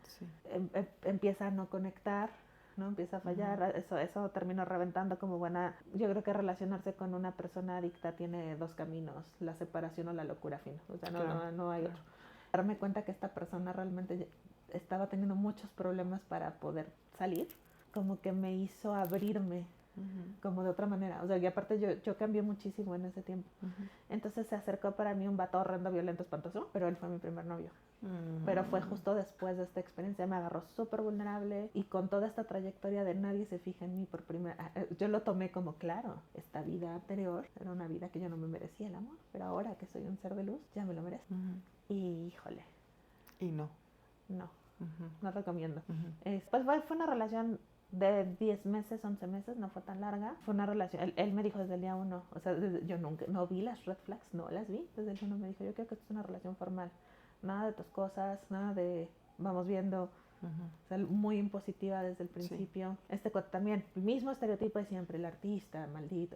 empieza a no conectar, ¿no? Empieza a fallar, eso terminó reventando como buena. Yo creo que relacionarse con una persona adicta tiene dos caminos, la separación o la locura fina, o sea, no hay otro. Darme cuenta que esta persona realmente estaba teniendo muchos problemas para poder salir, como que me hizo abrirme como de otra manera. O sea, y aparte yo cambié muchísimo en ese tiempo. Entonces se acercó para mí un vato horrendo, violento, espantoso, pero él fue mi primer novio. Pero fue justo después de esta experiencia, me agarró súper vulnerable, y con toda esta trayectoria de nadie se fija en mí por primera vez, yo lo tomé como, claro, esta vida anterior era una vida que yo no me merecía el amor, pero ahora que soy un ser de luz, ya me lo merezco. Y híjole. Y no. No recomiendo. Pues fue una relación de 10 meses, 11 meses, no fue tan larga. Fue una relación, él me dijo desde el día 1, o sea, yo nunca, no vi las red flags, no las vi. Desde el día 1 me dijo, yo creo que esto es una relación formal. Nada de tus cosas, nada de vamos viendo. O sea, muy impositiva desde el principio. Este cuate también, el mismo estereotipo de siempre, el artista, maldito,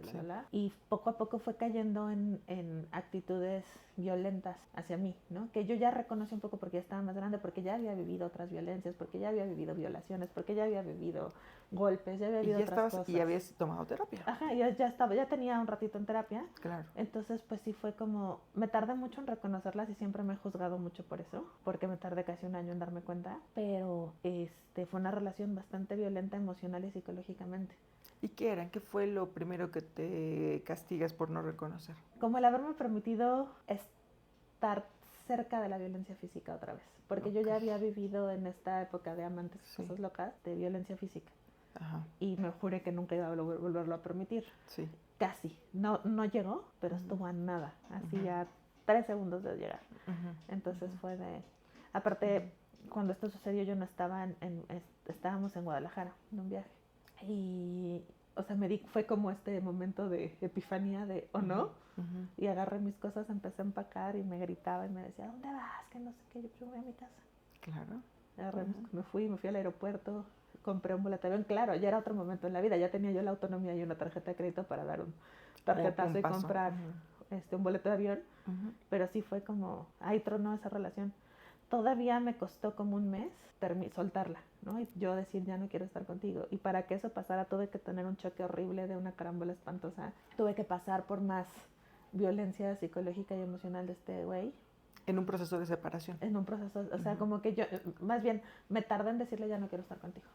y poco a poco fue cayendo en actitudes violentas hacia mí, ¿no? Que yo ya reconocí un poco porque ya estaba más grande, porque ya había vivido otras violencias, porque ya había vivido violaciones, porque ya había vivido golpes, ya había vivido otras cosas. Y habías tomado terapia. Ajá, ya tenía un ratito en terapia. Claro. Entonces, pues sí fue como, me tardé mucho en reconocerlas, y siempre me he juzgado mucho por eso, porque me tardé casi un año en darme cuenta, pero fue una relación bastante violenta emocional y psicológicamente. ¿Y qué eran? ¿Qué fue lo primero que te castigas por no reconocer? Como el haberme permitido estar cerca de la violencia física otra vez, porque yo ya había vivido en esta época de amantes, cosas locas, de violencia física. Y me juré que nunca iba a volverlo a permitir. Casi, no llegó, pero estuvo a nada, así ya 3 segundos de llegar. Entonces fue de, aparte, cuando esto sucedió yo no estaba estábamos en Guadalajara en un viaje, y o sea, fue como este momento de epifanía de, ¿o no? Y agarré mis cosas, empecé a empacar, y me gritaba y me decía, ¿dónde vas? Que no sé qué, yo voy a mi casa. Claro. Agarré, me fui al aeropuerto, compré un boleto de avión. Claro, ya era otro momento en la vida, ya tenía yo la autonomía y una tarjeta de crédito para dar un tarjetazo y comprar un boleto de avión, pero sí fue como, ahí tronó esa relación. todavía me costó como un mes soltarla, ¿no? Y yo decir, ya no quiero estar contigo. Y para que eso pasara, tuve que tener un choque horrible de una carambola espantosa. Tuve que pasar por más violencia psicológica y emocional de este güey. En un proceso de separación. En un proceso, o sea, como que yo, más bien, me tardé en decirle, ya no quiero estar contigo.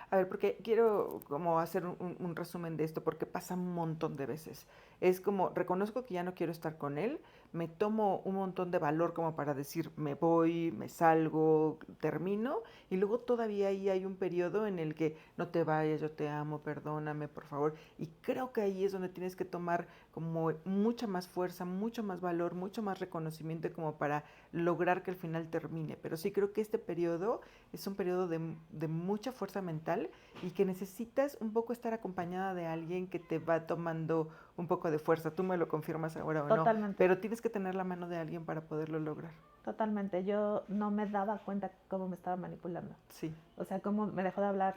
A ver, porque quiero como hacer un resumen de esto, porque pasa un montón de veces. Es como, reconozco que ya no quiero estar con él, me tomo un montón de valor como para decir, me voy, me salgo, termino, y luego todavía ahí hay un periodo en el que no te vayas, yo te amo, perdóname, por favor. Y creo que ahí es donde tienes que tomar como mucha más fuerza, mucho más valor, mucho más reconocimiento como para lograr que el final termine. Pero sí creo que este periodo es un periodo de mucha fuerza mental y que necesitas un poco estar acompañada de alguien que te va tomando un poco de fuerza. Tú me lo confirmas ahora o Totalmente. no, pero tienes que tener la mano de alguien para poderlo lograr. Totalmente. Yo no me daba cuenta cómo me estaba manipulando. Sí. O sea, cómo me dejó de hablar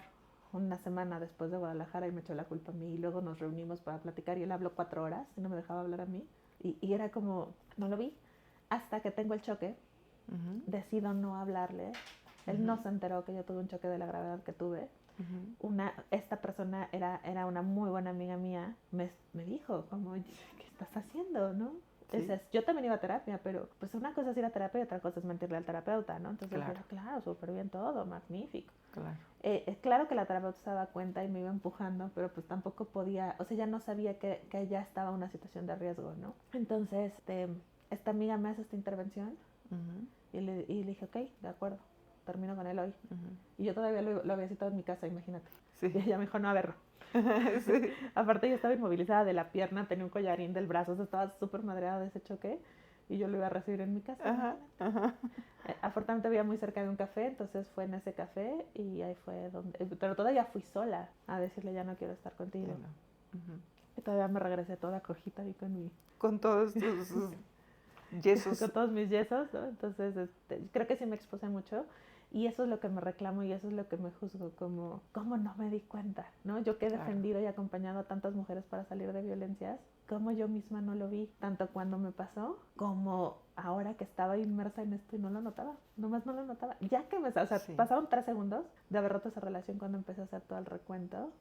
una semana después de Guadalajara y me echó la culpa a mí. Y luego nos reunimos para platicar y él habló 4 horas y no me dejaba hablar a mí. Y era como, no lo vi. Hasta que tengo el choque, decido no hablarle. Él no se enteró que yo tuve un choque de la gravedad que tuve. Esta persona era una muy buena amiga mía. Me dijo, como, ¿qué estás haciendo, no? Sí. Yo también iba a terapia, pero pues una cosa es ir a terapia y otra cosa es mentirle al terapeuta, ¿no? Entonces yo dije, claro, súper bien todo, magnífico. Claro. Claro que la terapeuta se daba cuenta y me iba empujando, pero pues tampoco podía, o sea, ya no sabía que ya estaba en una situación de riesgo, ¿no? Entonces, esta amiga me hace esta intervención y le dije, ok, de acuerdo, termino con él hoy. Y yo todavía lo había citado en mi casa, imagínate. Sí. Y ella me dijo, no, a verlo. Sí. Aparte yo estaba inmovilizada de la pierna, tenía un collarín del brazo, o sea, estaba súper madreada de ese choque y yo lo iba a recibir en mi casa. Afortunadamente vivía muy cerca de un café, entonces fue en ese café y ahí fue donde, pero todavía fui sola a decirle ya no quiero estar contigo. Y todavía me regresé toda cojita y con todos tus yesos. Con todos mis yesos, ¿no? Entonces creo que sí me expuse mucho. Y eso es lo que me reclamo y eso es lo que me juzgo, como, ¿cómo no me di cuenta? ¿No? Yo que he defendido y acompañado a tantas mujeres para salir de violencias, ¿cómo yo misma no lo vi? Tanto cuando me pasó, como ahora que estaba inmersa en esto y no lo notaba. Nomás no lo notaba. Ya que o sea, pasaron 3 segundos de haber roto esa relación cuando empecé a hacer todo el recuento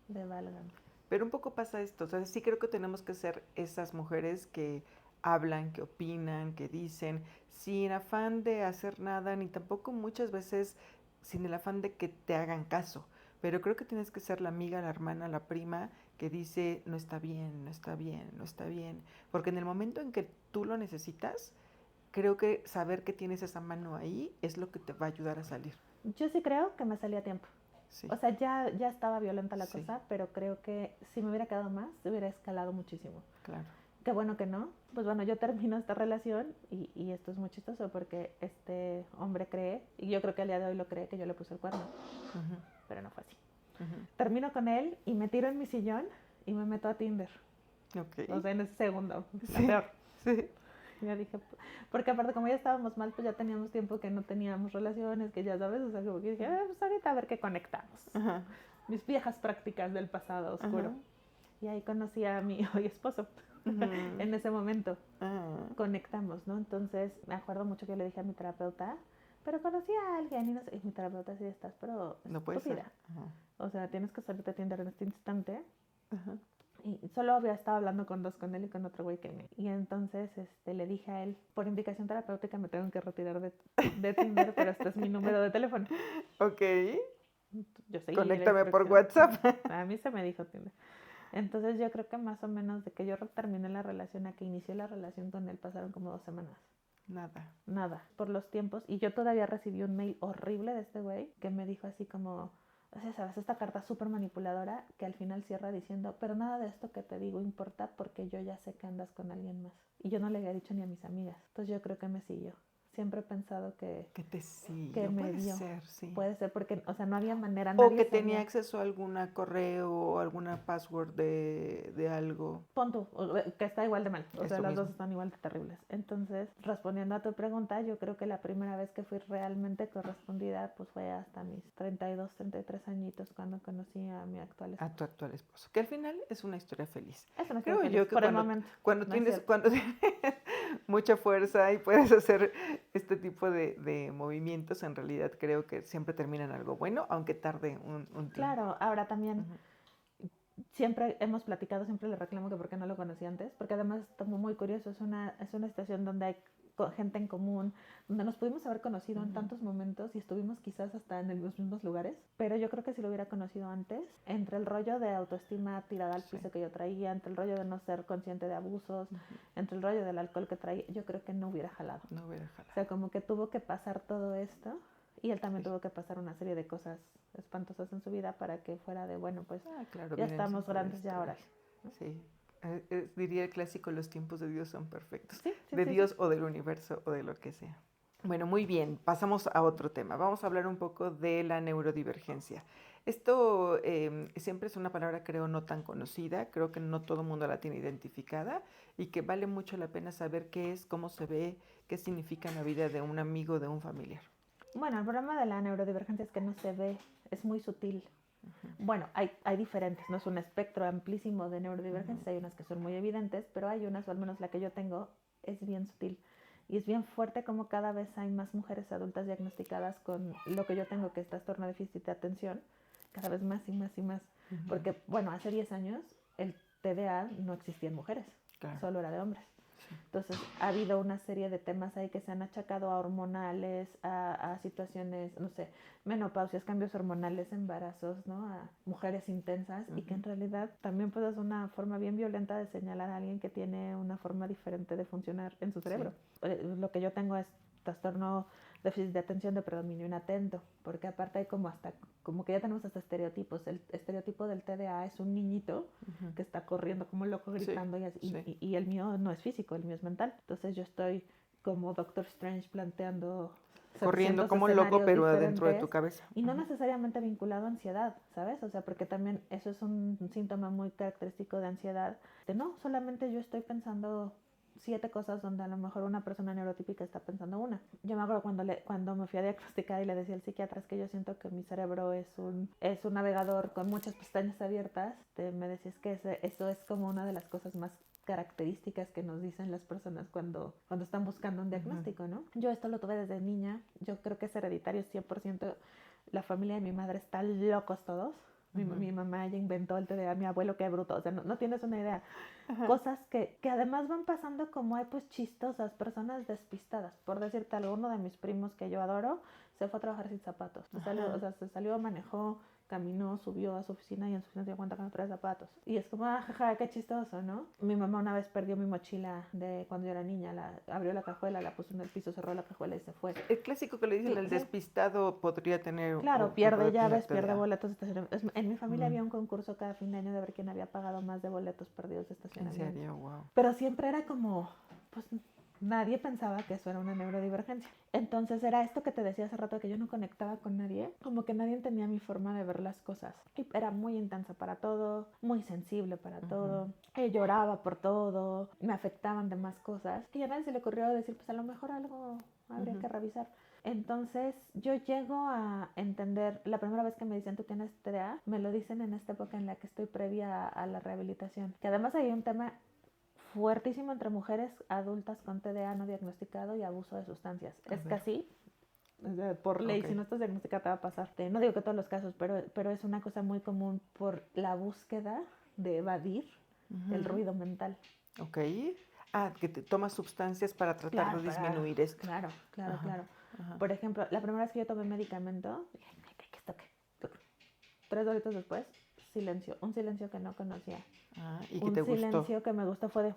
de válgame. Pero un poco pasa esto, o sea, sí creo que tenemos que ser esas mujeres que hablan, que opinan, que dicen, sin afán de hacer nada, ni tampoco muchas veces sin el afán de que te hagan caso. Pero creo que tienes que ser la amiga, la hermana, la prima que dice, no está bien, no está bien, no está bien. Porque en el momento en que tú lo necesitas, creo que saber que tienes esa mano ahí es lo que te va a ayudar a salir. Yo sí creo que me salí a tiempo. Sí. O sea, ya estaba violenta la cosa, pero creo que si me hubiera quedado más, se hubiera escalado muchísimo. Claro. Qué bueno que no. Pues bueno, yo termino esta relación y esto es muy chistoso porque este hombre cree, y yo creo que al día de hoy lo cree, que yo le puse el cuerno. Pero no fue así. Termino con él y me tiro en mi sillón y me meto a Tinder. O sea, en ese segundo. Peor. Sí. Ya dije, porque aparte como ya estábamos mal, pues ya teníamos tiempo que no teníamos relaciones, que ya sabes, o sea, como que dije, pues ahorita a ver qué conectamos. Mis viejas prácticas del pasado oscuro. Y ahí conocí a mi hoy esposo. En ese momento conectamos, ¿no? Entonces me acuerdo mucho que le dije a mi terapeuta, pero conocí a alguien y no sé, y mi terapeuta sí estás, pero no puede ser. O sea, tienes que salirte a Tinder en este instante. Y solo había estado hablando con él y con otro güey y entonces le dije a él, por indicación terapéutica me tengo que retirar de Tinder, pero este es mi número de teléfono. Ok. Yo seguí conéctame por WhatsApp. A mí se me dijo Tinder. Entonces yo creo que más o menos de que yo terminé la relación a que inicié la relación con él pasaron como 2 semanas. Nada, por los tiempos. Y yo todavía recibí un mail horrible de este güey que me dijo así como, o sea, sabes, esta carta súper manipuladora que al final cierra diciendo, pero nada de esto que te digo importa porque yo ya sé que andas con alguien más. Y yo no le había dicho ni a mis amigas. Entonces yo creo que me siguió. Siempre he pensado que te siguió, que me puede dio. ser, sí. Puede ser porque, o sea, no había manera. O que tenía acceso a alguna correo o alguna password de algo. Pon tú, que está igual de mal. O sea, las mismo. dos están igual de terribles. Entonces, respondiendo a tu pregunta, yo creo que la primera vez que fui realmente correspondida, pues fue hasta mis 32, 33 añitos cuando conocí a mi actual esposo. A tu actual esposo. Que al final es una historia feliz. Es una historia Creo feliz, yo que por el momento. Cuando mucha fuerza y puedes hacer este tipo de movimientos, en realidad creo que siempre termina en algo bueno, aunque tarde un tiempo. Claro, ahora también Ujú. siempre hemos platicado, siempre le reclamo que por qué no lo conocí antes, porque además está muy curioso, es una estación donde hay gente en común, donde nos pudimos haber conocido en tantos momentos y estuvimos quizás hasta en los mismos lugares, pero yo creo que si lo hubiera conocido antes, entre el rollo de autoestima tirada al piso que yo traía, entre el rollo de no ser consciente de abusos, entre el rollo del alcohol que traía, yo creo que no hubiera jalado. No hubiera jalado. O sea, como que tuvo que pasar todo esto y él también tuvo que pasar una serie de cosas espantosas en su vida para que fuera de, bueno, pues claro, ya estamos grandes ya ahora. ¿No? Sí, diría el clásico, los tiempos de Dios son perfectos. Sí, de Dios o del universo o de lo que sea. Bueno, muy bien, pasamos a otro tema. Vamos a hablar un poco de la neurodivergencia. Esto siempre es una palabra, creo, no tan conocida. Creo que no todo el mundo la tiene identificada y que vale mucho la pena saber qué es, cómo se ve, qué significa en la vida de un amigo, de un familiar. Bueno, el problema de la neurodivergencia es que no se ve, es muy sutil. Bueno, hay diferentes, no es un espectro amplísimo de neurodivergencias, hay unas que son muy evidentes, pero hay unas, o al menos la que yo tengo, es bien sutil. Y es bien fuerte como cada vez hay más mujeres adultas diagnosticadas con lo que yo tengo, que es trastorno de déficit de atención, cada vez más y más y más. Porque, bueno, hace 10 años el TDA no existía en mujeres, solo era de hombres. Entonces ha habido una serie de temas ahí que se han achacado a hormonales, a situaciones, no sé, menopausias, cambios hormonales, embarazos, ¿no? A mujeres intensas y que en realidad también pues es una forma bien violenta de señalar a alguien que tiene una forma diferente de funcionar en su cerebro. Lo que yo tengo es trastorno déficit de atención de predominio inatento, porque aparte hay como que ya tenemos hasta estereotipos. El estereotipo del TDA es un niñito que está corriendo como loco gritando y el mío no es físico, el mío es mental. Entonces yo estoy como Doctor Strange planteando corriendo como loco, pero adentro de tu cabeza. Y no necesariamente vinculado a ansiedad, ¿sabes? O sea, porque también eso es un síntoma muy característico de ansiedad. No, solamente yo estoy pensando 7 cosas donde a lo mejor una persona neurotípica está pensando una. Yo me acuerdo cuando me fui a diagnosticar y le decía al psiquiatra, es que yo siento que mi cerebro es un navegador con muchas pestañas abiertas. Me decías que eso es como una de las cosas más características que nos dicen las personas cuando están buscando un diagnóstico, ¿no? Yo esto lo tuve desde niña, yo creo que es hereditario 100%. La familia de mi madre está locos todos. Mi mamá ya inventó el TDA, mi abuelo qué bruto, o sea, no tienes una idea. Cosas que además van pasando como hay pues chistosas, personas despistadas. Por decirte algo, uno de mis primos que yo adoro se fue a trabajar sin zapatos. Se salió, manejó, caminó, subió a su oficina y en su oficina se dio cuenta que no traía zapatos. Y es como, jaja, qué chistoso, ¿no? Mi mamá una vez perdió mi mochila de cuando yo era niña, abrió la cajuela, la puso en el piso, cerró la cajuela y se fue. El clásico que le dicen, el despistado podría tener... Claro, pierde llaves, pierde boletos de estacionamiento. En mi familia había un concurso cada fin de año de ver quién había pagado más de boletos perdidos de estacionamiento. ¿En serio? Wow. Pero siempre era como, pues nadie pensaba que eso era una neurodivergencia. Entonces era esto que te decía hace rato, que yo no conectaba con nadie, como que nadie entendía mi forma de ver las cosas. Y era muy intensa para todo, muy sensible para todo, lloraba por todo, me afectaban demás cosas. Y a nadie se le ocurrió decir, pues a lo mejor algo habría que revisar. Entonces yo llego a entender, la primera vez que me dicen tú tienes TDA, me lo dicen en esta época en la que estoy previa a la rehabilitación. Que además hay un tema fuertísimo entre mujeres adultas con TDA no diagnosticado y abuso de sustancias. Es casi por ley, si no estás diagnosticada te va a pasar. No digo que todos los casos, pero es una cosa muy común por la búsqueda de evadir el ruido mental. Ok. Que te tomas sustancias para tratar de disminuir esto. Claro. Por ejemplo, la primera vez que yo tomé medicamento, dije, ¿esto qué? 3 horitas después, silencio. Un silencio que no conocía. ¿Y que te gustó? Un silencio que me gustó fue de,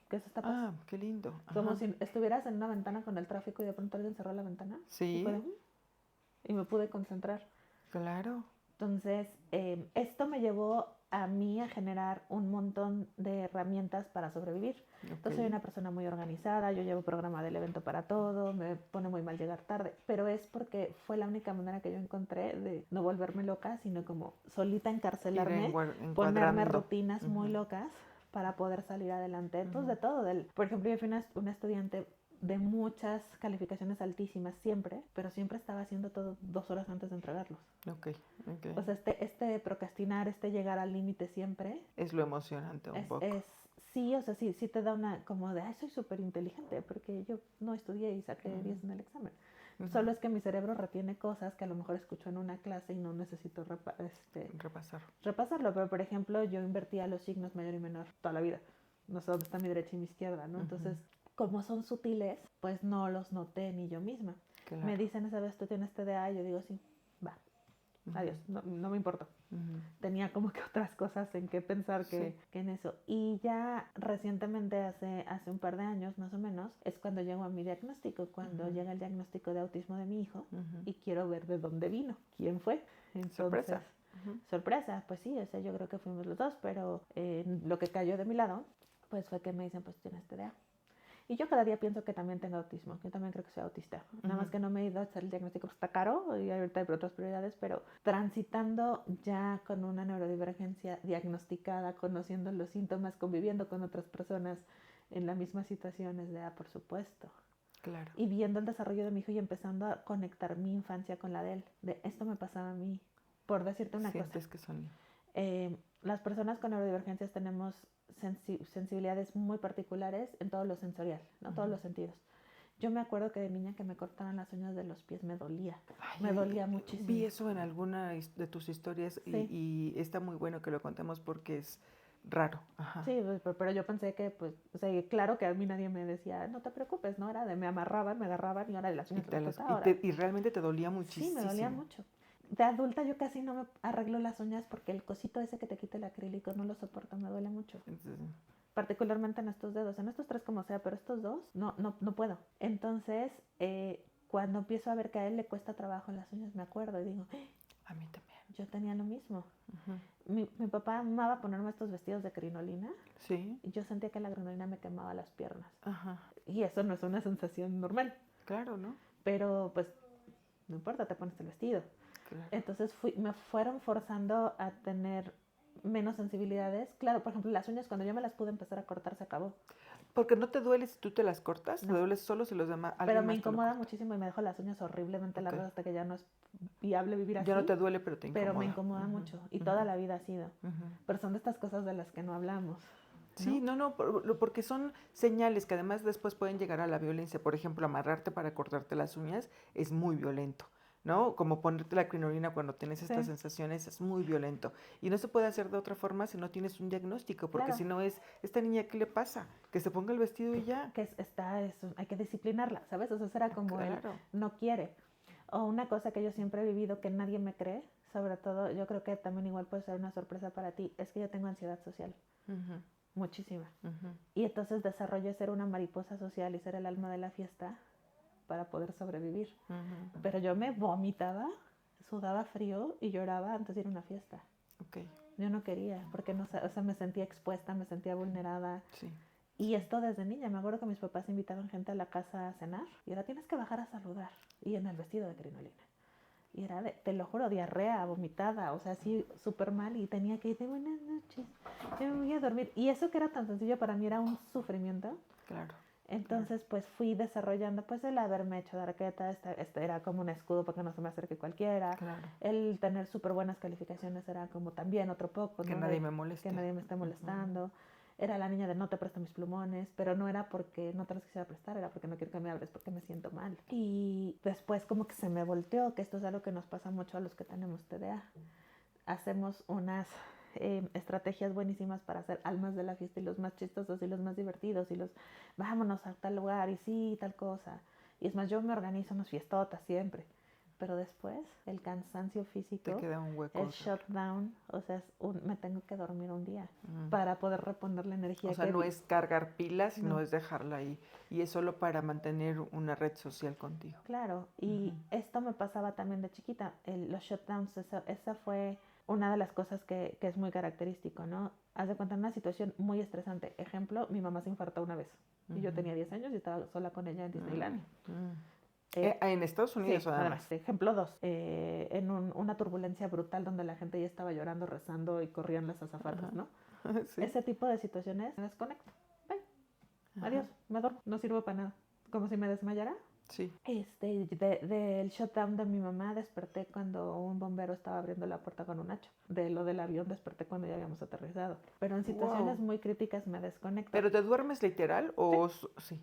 ¿qué es esta paz? Qué lindo. Como si estuvieras en una ventana con el tráfico y de pronto alguien cerró la ventana. Sí. Y me pude concentrar. Claro. Entonces, esto me llevó a mí a generar un montón de herramientas para sobrevivir. Entonces soy una persona muy organizada, yo llevo programa del evento para todo, me pone muy mal llegar tarde, pero es porque fue la única manera que yo encontré de no volverme loca, sino como solita encarcelarme, ponerme rutinas muy locas para poder salir adelante. Entonces de todo, por ejemplo, yo fui una estudiante de muchas calificaciones altísimas siempre, pero siempre estaba haciendo todo 2 horas antes de entregarlos. Okay. O sea, este procrastinar, llegar al límite siempre. Es lo emocionante un poco. sí, o sea, sí te da una como de, ay, soy súper inteligente, porque yo no estudié y saqué 10 en el examen. Solo es que mi cerebro retiene cosas que a lo mejor escucho en una clase y no necesito repasarlo. Pero, por ejemplo, yo invertía los signos mayor y menor toda la vida. No sé dónde está mi derecha y mi izquierda, ¿no? Entonces, como son sutiles, pues no los noté ni yo misma. Claro. Me dicen, esa vez tú tienes TDA, y yo digo, sí, va, adiós, no me importa. Tenía como que otras cosas en que pensar que en eso. Y ya recientemente, hace un par de años más o menos, es cuando llego a mi diagnóstico, cuando llega el diagnóstico de autismo de mi hijo, y quiero ver de dónde vino, quién fue. Entonces, sorpresa. Sorpresa, pues sí, o sea, yo creo que fuimos los dos, pero lo que cayó de mi lado, pues fue que me dicen, pues tienes TDA. Y yo cada día pienso que también tengo autismo, yo también creo que soy autista. Nada más que no me he ido a hacer el diagnóstico, pues está caro y ahorita hay otras prioridades, pero transitando ya con una neurodivergencia diagnosticada, conociendo los síntomas, conviviendo con otras personas en la misma situación, es de, por supuesto. Claro. Y viendo el desarrollo de mi hijo y empezando a conectar mi infancia con la de él, de esto me pasaba a mí, por decirte una cosa. Que son... las personas con neurodivergencias tenemos sensibilidades muy particulares en todo lo sensorial, ¿no? Todos los sentidos. Yo me acuerdo que de niña que me cortaban las uñas de los pies me dolía. Me dolía muchísimo. Vi eso en alguna de tus historias y está muy bueno que lo contemos porque es raro. Ajá. Sí, pero yo pensé que, pues, o sea, claro que a mí nadie me decía, no te preocupes, ¿no? Era de me amarraban, me agarraban y ahora de las uñas y realmente te dolía muchísimo. Sí, me dolía mucho. De adulta yo casi no me arreglo las uñas porque el cosito ese que te quita el acrílico no lo soporto, me duele mucho. Particularmente en estos dedos, en estos 3 como sea, pero estos 2 no puedo. Entonces, cuando empiezo a ver que a él le cuesta trabajo en las uñas, me acuerdo y digo, a mí también. Yo tenía lo mismo. Mi papá amaba ponerme estos vestidos de crinolina. Sí. Y yo sentía que la crinolina me quemaba las piernas. Y eso no es una sensación normal. Claro, ¿no? Pero pues no importa, te pones el vestido. Claro. Entonces me fueron forzando a tener menos sensibilidades. Claro, por ejemplo, las uñas, cuando yo me las pude empezar a cortar, se acabó. Porque no te duele si tú te las cortas, te duele solo si los demás. Pero me incomoda muchísimo y me dejo las uñas horriblemente largas hasta que ya no es viable vivir así. Ya no te duele, pero te incomoda. Pero me incomoda mucho y toda la vida ha sido. Pero son de estas cosas de las que no hablamos. Sí, no, porque son señales que además después pueden llegar a la violencia. Por ejemplo, amarrarte para cortarte las uñas es muy violento, ¿no? Como ponerte la crinolina cuando tienes estas sensaciones es muy violento. Y no se puede hacer de otra forma si no tienes un diagnóstico, porque si no es, ¿esta niña qué le pasa? Que se ponga el vestido y ya. Que hay que disciplinarla, ¿sabes? O sea, será como él no quiere. O una cosa que yo siempre he vivido que nadie me cree, sobre todo, yo creo que también igual puede ser una sorpresa para ti, es que yo tengo ansiedad social. Muchísima. Y entonces desarrollé ser una mariposa social y ser el alma de la fiesta para poder sobrevivir. Pero yo me vomitaba, sudaba frío y lloraba antes de ir a una fiesta. Yo no quería, porque no, o sea, me sentía expuesta, me sentía vulnerada. Y esto desde niña. Me acuerdo que mis papás invitaban gente a la casa a cenar y ahora tienes que bajar a saludar. Y en el vestido de crinolina. Y era, te lo juro, diarrea, vomitada, o sea, así súper mal. Y tenía que ir de buenas noches, yo me voy a dormir. Y eso que era tan sencillo para mí era un sufrimiento. Claro. Entonces, pues fui desarrollando, pues el haberme hecho de arqueta, este era como un escudo para que no se me acerque cualquiera. Claro. El tener súper buenas calificaciones era como también otro poco, que ¿no? Nadie me moleste. Que nadie me esté molestando. Era la niña de no te presto mis plumones, pero no era porque no te los quisiera prestar, era porque no quiero que me hables, porque me siento mal. Y después como que se me volteó, que esto es algo que nos pasa mucho a los que tenemos TDA. Hacemos unas estrategias buenísimas para hacer almas de la fiesta y los más chistosos y los más divertidos y los vámonos a tal lugar y sí, tal cosa. Y es más, yo me organizo unas fiestotas siempre. Pero después, el cansancio físico, te queda un hueco, el shutdown, o sea, me tengo que dormir un día para poder reponer la energía. O sea, no es cargar pilas, sino es dejarla ahí. Y es solo para mantener una red social contigo. Claro, y esto me pasaba también de chiquita. Los shutdowns, esa fue una de las cosas que es muy característico, ¿no? Haz de cuenta, una situación muy estresante. Ejemplo, mi mamá se infartó una vez. Y yo tenía 10 años y estaba sola con ella en Disneyland. En Estados Unidos, sí, además. Ejemplo 2, en una turbulencia brutal donde la gente ya estaba llorando, rezando y corrían las azafatas, ¿no? Sí. Ese tipo de situaciones me desconecto. Bye. Adiós, me duermo. No sirvo para nada. Como si me desmayara. Sí. Del shutdown de mi mamá desperté cuando un bombero estaba abriendo la puerta con un hacha. De lo del avión desperté cuando ya habíamos aterrizado. Pero en situaciones Wow. muy críticas me desconecto. ¿Pero te duermes literal o sí?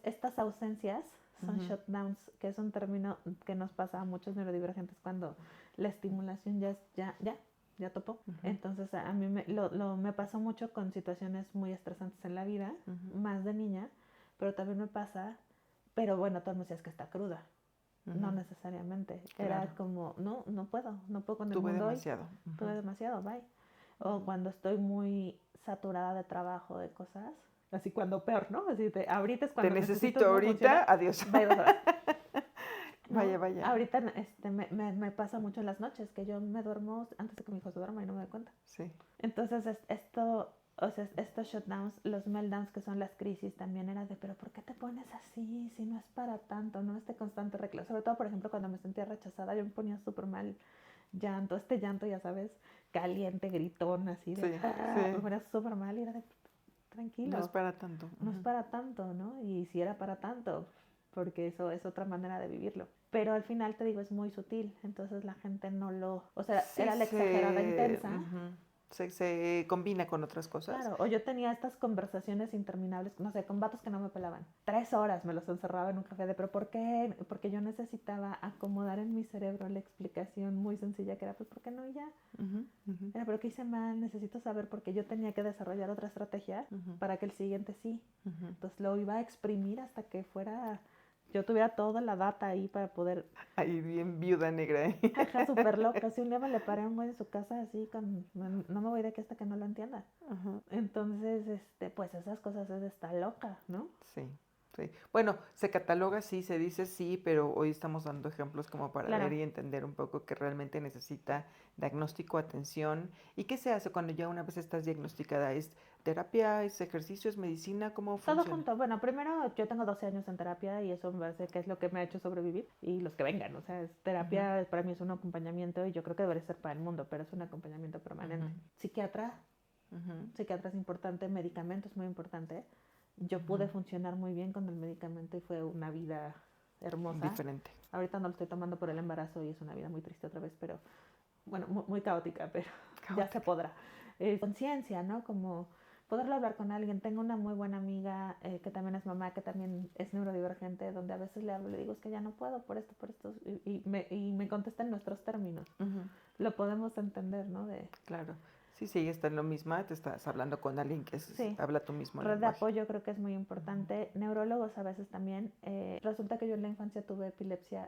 Estas ausencias son Ujú. shutdowns, que es un término que nos pasa a muchos neurodivergentes cuando la estimulación ya topó. Ujú. Entonces a mí me pasó mucho con situaciones muy estresantes en la vida, Ujú. más de niña, pero también me pasa, pero bueno, tú me decías que está cruda. No Ujú. necesariamente. Era Claro. como, no puedo con el Tuve mundo hoy, demasiado. tuve Ujú. demasiado, bye. O Ujú. cuando estoy muy saturada de trabajo, de cosas, así cuando peor, ¿no? Así de, ahorita es Te cuando necesito necesito no funciona, ahorita, adiós. bye 2 horas. Vaya, ¿No? vaya. Ahorita me pasa mucho en las noches, que yo me duermo antes de que mi hijo se duerma y no me doy cuenta. Sí. Entonces o sea, estos shutdowns, los meltdowns que son las crisis, también era de, pero ¿por qué te pones así? Si no es para tanto, ¿no? Este constante reclamo. Sobre todo, por ejemplo, cuando me sentía rechazada, yo me ponía súper mal llanto, ya sabes, caliente, gritón, así de, Sí, sí. me ponía súper mal y era de, No es tranquilo, para tanto. no es Ujú. para tanto, ¿no? Y si era para tanto, porque eso es otra manera de vivirlo. Pero al final, te digo, es muy sutil, entonces la gente no lo, o sea, Sí, era la exagerada intensa. ujú. Se combina con otras cosas. Claro, o yo tenía estas conversaciones interminables, no sé, con vatos que no me pelaban. 3 horas me los encerraba en un café de, pero ¿por qué? Porque yo necesitaba acomodar en mi cerebro la explicación muy sencilla que era, pues, ¿por qué no? Y ya. Ujú, ujú, Era, pero ¿qué hice mal? Necesito saber porque yo tenía que desarrollar otra estrategia ujú, para que el siguiente sí. ujú. Entonces lo iba a exprimir hasta que fuera, yo tuviera toda la data ahí para poder, Ahí bien viuda negra, ¿eh? jaja, súper loca. Si un día me le paré a un güey en su casa así, no me voy de aquí hasta que no lo entienda. Ajá. Entonces, pues esas cosas es de está loca, ¿no? Sí, sí. Bueno, se cataloga sí, se dice sí, pero hoy estamos dando ejemplos como para ver Claro, y entender un poco que realmente necesita diagnóstico, atención. ¿Y qué se hace cuando ya una vez estás diagnosticada? ¿Es terapia, es ejercicio, es medicina? ¿Cómo todo funciona? junto. Bueno, primero yo tengo 12 años en terapia y eso me parece que es lo que me ha hecho sobrevivir y los que vengan. O sea, Ujú, terapia para mí es un acompañamiento y yo creo que debería ser para el mundo, pero es un acompañamiento ujú, permanente. Psiquiatra, ujú, psiquiatra es importante, medicamento es muy importante. Yo pude ujú. funcionar muy bien con el medicamento y fue una vida hermosa. Diferente. Ahorita no lo estoy tomando por el embarazo y es una vida muy triste otra vez, pero bueno, muy caótica, pero ya se Caótica. podrá. Conciencia, ¿no? Como poderlo hablar con alguien. Tengo una muy buena amiga que también es mamá, que también es neurodivergente, donde a veces le hablo y le digo, es que ya no puedo por esto, y me contesta en nuestros términos. Ujú, Lo podemos entender, ¿no? claro. Sí, sí, está en lo mismo, te estás hablando con alguien que Sí, habla tu mismo red de lenguaje. apoyo creo que es muy Ujú, importante. Neurólogos a veces también. Resulta que yo en la infancia tuve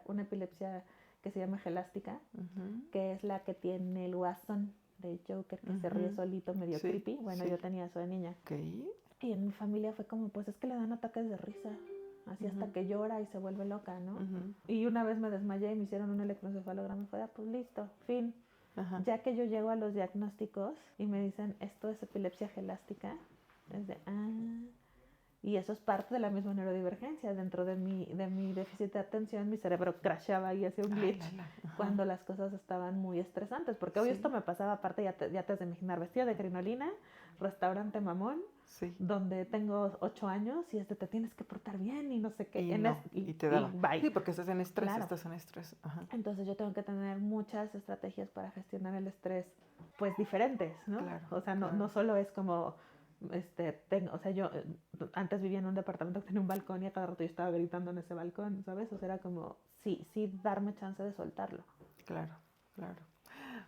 una epilepsia que se llama gelástica, ujú, que es la que tiene el Watson de Joker, que se ríe ujú. solito, medio Sí, creepy. Bueno, sí. yo tenía eso de niña. Ok. Y en mi familia fue como, pues es que le dan ataques de risa, así hasta Ujú, que llora y se vuelve loca, ¿no? ujú. Y una vez me desmayé y me hicieron un electroencefalograma y fue, pues listo, fin. Ajá. Ya que yo llego a los diagnósticos y me dicen, esto es epilepsia gelástica, es de, y eso es parte de la misma neurodivergencia. Dentro de mi déficit de atención, mi cerebro crashaba y hacía un Ay, glitch Lala. Ajá. cuando las cosas estaban muy estresantes. Porque hoy esto Sí, me pasaba, aparte, ya te has de imaginar, vestido de crinolina, restaurante mamón, sí. donde tengo 8 años y es de te tienes que portar bien y no sé qué. Y no, y te Y daba. bye. Sí, porque estás en estrés, Claro. estás en estrés. Ajá. Entonces yo tengo que tener muchas estrategias para gestionar el estrés, pues diferentes, ¿no? Claro, O sea, no claro. solo es como, o sea, yo antes vivía en un departamento que tenía un balcón y a cada rato yo estaba gritando en ese balcón, ¿sabes? O sea, era como, sí, darme chance de soltarlo. Claro, claro.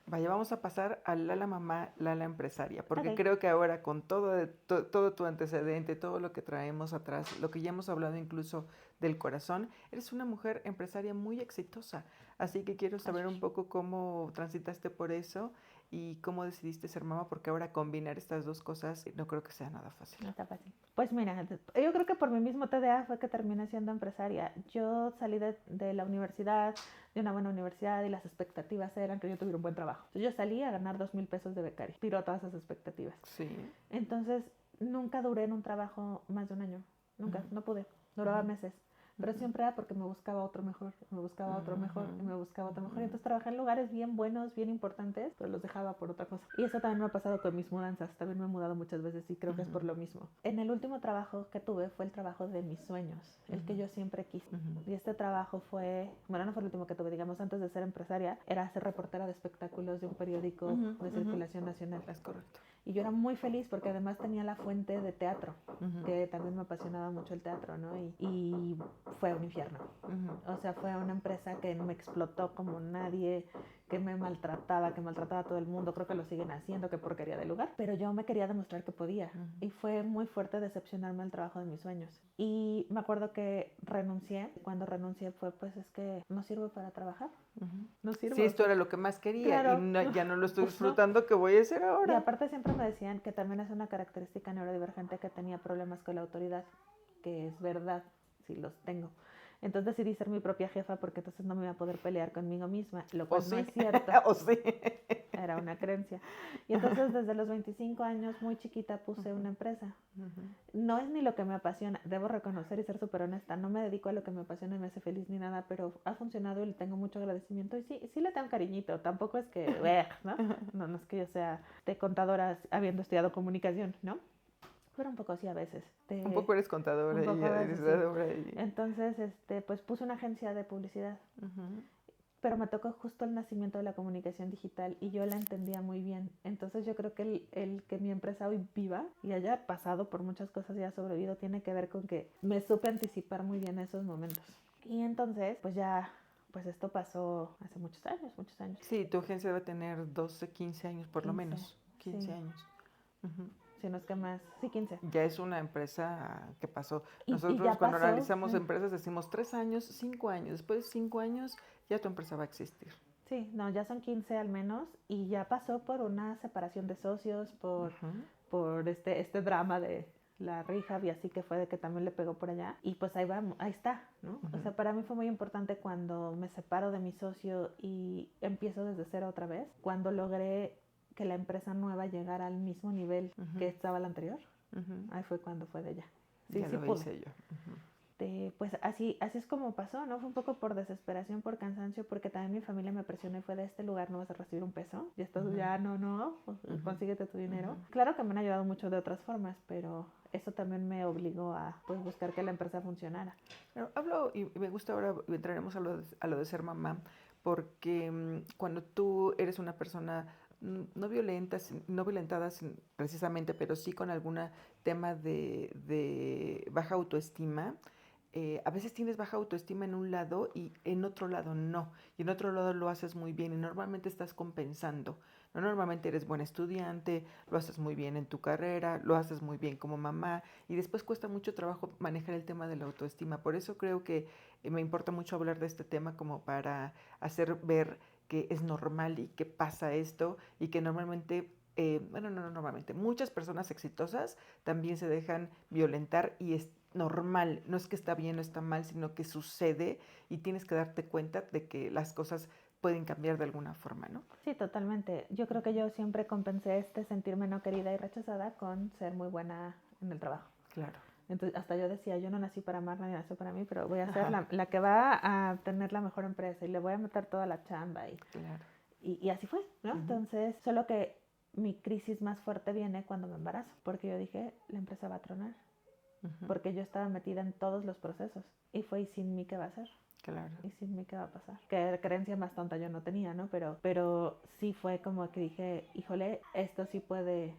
Vaya, vamos a pasar a Lala mamá, Lala empresaria, porque Ok. creo que ahora con todo tu antecedente, todo lo que traemos atrás, lo que ya hemos hablado incluso del corazón, eres una mujer empresaria muy exitosa. Así que quiero saber un Gracias. poco cómo transitaste por eso y cómo decidiste ser mamá, porque ahora combinar estas dos cosas no creo que sea nada fácil. No está fácil. Pues mira, yo creo que por mi mismo TDA fue que terminé siendo empresaria. Yo salí de la universidad, de una buena universidad, y las expectativas eran que yo tuviera un buen trabajo. Entonces yo salí a ganar 2,000 pesos de becaria. Tiró todas esas expectativas. Sí. Entonces nunca duré en un trabajo más de un año. Nunca, Ujú, no pude. Duraba ujú, meses. pero siempre era porque me buscaba otro mejor, me buscaba otro mejor, y me buscaba otro mejor. Y entonces trabajé en lugares bien buenos, bien importantes, pero los dejaba por otra cosa. Y eso también me ha pasado con mis mudanzas, también me he mudado muchas veces y creo que es por lo mismo. En el último trabajo que tuve fue el trabajo de mis sueños, el que yo siempre quise. Y este trabajo fue, bueno, no fue el último que tuve, digamos, antes de ser empresaria, era ser reportera de espectáculos de un periódico de circulación nacional. Es correcto. Y yo era muy feliz porque además tenía la fuente de teatro, que también me apasionaba mucho el teatro, ¿no? Y fue un infierno. O sea, fue una empresa que me explotó como nadie, que me maltrataba, que maltrataba a todo el mundo. Creo que lo siguen haciendo, qué porquería de lugar. Pero yo me quería demostrar que podía. Y fue muy fuerte decepcionarme del trabajo de mis sueños. Y me acuerdo que renuncié. Cuando renuncié fue, pues es que no sirvo para trabajar. No sirvo. Sí, esto era lo que más quería, claro. y ya no lo estoy Pues no. disfrutando, ¿qué voy a hacer ahora? Y aparte siempre me decían que también es una característica neurodivergente que tenía problemas con la autoridad, que es verdad, sí los tengo. Entonces decidí ser mi propia jefa porque entonces no me iba a poder pelear conmigo misma, lo cual no es cierto. ¿O sí? Era una creencia. Y entonces desde los 25 años, muy chiquita, puse una empresa. No es ni lo que me apasiona, debo reconocer y ser súper honesta, no me dedico a lo que me apasiona y me hace feliz ni nada, pero ha funcionado y le tengo mucho agradecimiento y sí le tengo cariñito, tampoco es que, ¿no? No es que yo sea de contadora habiendo estudiado comunicación, ¿no? Pero un poco sí a veces. Un poco eres contadora un poco y administradora. Sí. Entonces, pues puse una agencia de publicidad. Pero me tocó justo el nacimiento de la comunicación digital y yo la entendía muy bien. Entonces yo creo que el que mi empresa hoy viva y haya pasado por muchas cosas y haya sobrevivido tiene que ver con que me supe anticipar muy bien esos momentos. Y entonces, pues ya, pues esto pasó hace muchos años, muchos años. Sí, tu agencia debe tener 12, 15 años por lo menos. 15 años. Si no es que más, sí, 15. Ya es una empresa que pasó. Y Nosotros ya cuando pasó. analizamos empresas decimos 3 años, 5 años. Después de 5 años ya tu empresa va a existir. Sí, no, ya son 15 al menos y ya pasó por una separación de socios, por este drama de la rehab y así que fue de que también le pegó por allá. Y pues ahí vamos, ahí está, ¿no? O sea, para mí fue muy importante cuando me separo de mi socio y empiezo desde cero otra vez, cuando logré que la empresa nueva llegara al mismo nivel que estaba la anterior. Ahí fue cuando fue de ella. Sí, ya sí lo hice yo. Pues así es como pasó, ¿no? Fue un poco por desesperación, por cansancio, porque también mi familia me presionó y fue de este lugar no vas a recibir un peso, y esto ya no, consíguete tu dinero. Claro que me han ayudado mucho de otras formas, pero eso también me obligó a pues, buscar que la empresa funcionara. Pero hablo, y me gusta ahora, entraremos a lo de ser mamá, porque cuando tú eres una persona no violentada precisamente, pero sí con algún tema de baja autoestima, a veces tienes baja autoestima en un lado y en otro lado no. Y en otro lado lo haces muy bien y normalmente estás compensando. ¿No? Normalmente eres buen estudiante, lo haces muy bien en tu carrera, lo haces muy bien como mamá y después cuesta mucho trabajo manejar el tema de la autoestima. Por eso creo que me importa mucho hablar de este tema como para hacer ver que es normal y que pasa esto y que normalmente no normalmente, muchas personas exitosas también se dejan violentar y es normal, no es que está bien o está mal, sino que sucede y tienes que darte cuenta de que las cosas pueden cambiar de alguna forma, ¿no? Sí, totalmente. Yo creo que yo siempre compensé sentirme no querida y rechazada con ser muy buena en el trabajo. Claro. Entonces, hasta yo decía, yo no nací para amar, nadie nació para mí, pero voy a ser la que va a tener la mejor empresa y le voy a meter toda la chamba. Claro. Y así fue, ¿no? Entonces, solo que mi crisis más fuerte viene cuando me embarazo, porque yo dije, la empresa va a tronar, porque yo estaba metida en todos los procesos y fue, ¿y sin mí qué va a hacer? Claro. ¿Y sin mí qué va a pasar? Que creencia más tonta yo no tenía, ¿no? Pero sí fue como que dije, híjole, esto sí puede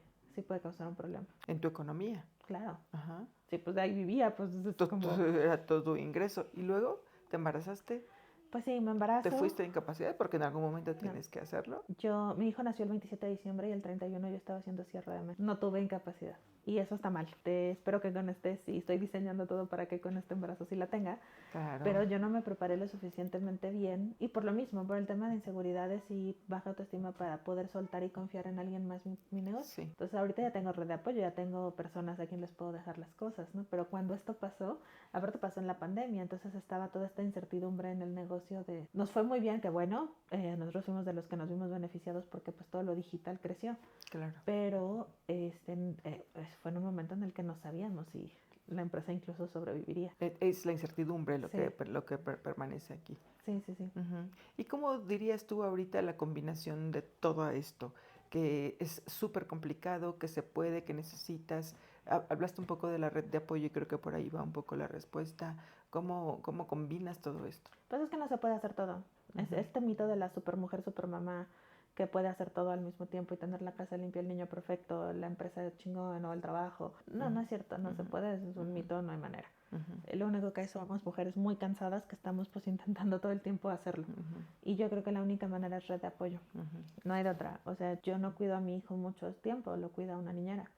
causar un problema. En tu economía. Claro. Ajá. Sí, pues de ahí vivía, pues era todo tu ingreso. ¿Y luego te embarazaste? Pues sí, me embarazo. ¿Te fuiste de incapacidad? Porque en algún momento tienes que hacerlo. Mi hijo nació el 27 de diciembre y el 31 yo estaba haciendo cierre de mes. No tuve incapacidad. Y eso está mal. Espero que con sí, estoy diseñando todo para que con este embarazo sí la tenga. Claro. Pero yo no me preparé lo suficientemente bien. Y por lo mismo, por el tema de inseguridades y baja autoestima para poder soltar y confiar en alguien más mi negocio. Sí. Entonces ahorita ya tengo red de apoyo, ya tengo personas a quien les puedo dejar las cosas, ¿no? Pero cuando esto pasó, aparte pasó en la pandemia, entonces estaba toda esta incertidumbre en el negocio de... Nos fue muy bien, que bueno, nosotros fuimos de los que nos vimos beneficiados porque pues todo lo digital creció. Claro. Pero fue en un momento en el que no sabíamos si la empresa incluso sobreviviría. Es la incertidumbre Sí. lo que permanece aquí. Sí, sí, sí. Ujú. ¿Y cómo dirías tú ahorita la combinación de todo esto? Que es súper complicado, que se puede, que necesitas. Hablaste un poco de la red de apoyo y creo que por ahí va un poco la respuesta. ¿Cómo combinas todo esto? Pues es que no se puede hacer todo. Es Ujú. este mito de la supermujer, supermamá, que puede hacer todo al mismo tiempo y tener la casa limpia, el niño perfecto, la empresa chingón o el trabajo. No, no es cierto, no se puede, es un mito, no hay manera. Lo único que hay somos mujeres muy cansadas que estamos pues intentando todo el tiempo hacerlo. Y yo creo que la única manera es red de apoyo. No hay de otra. O sea, yo no cuido a mi hijo mucho tiempo, lo cuida una niñera.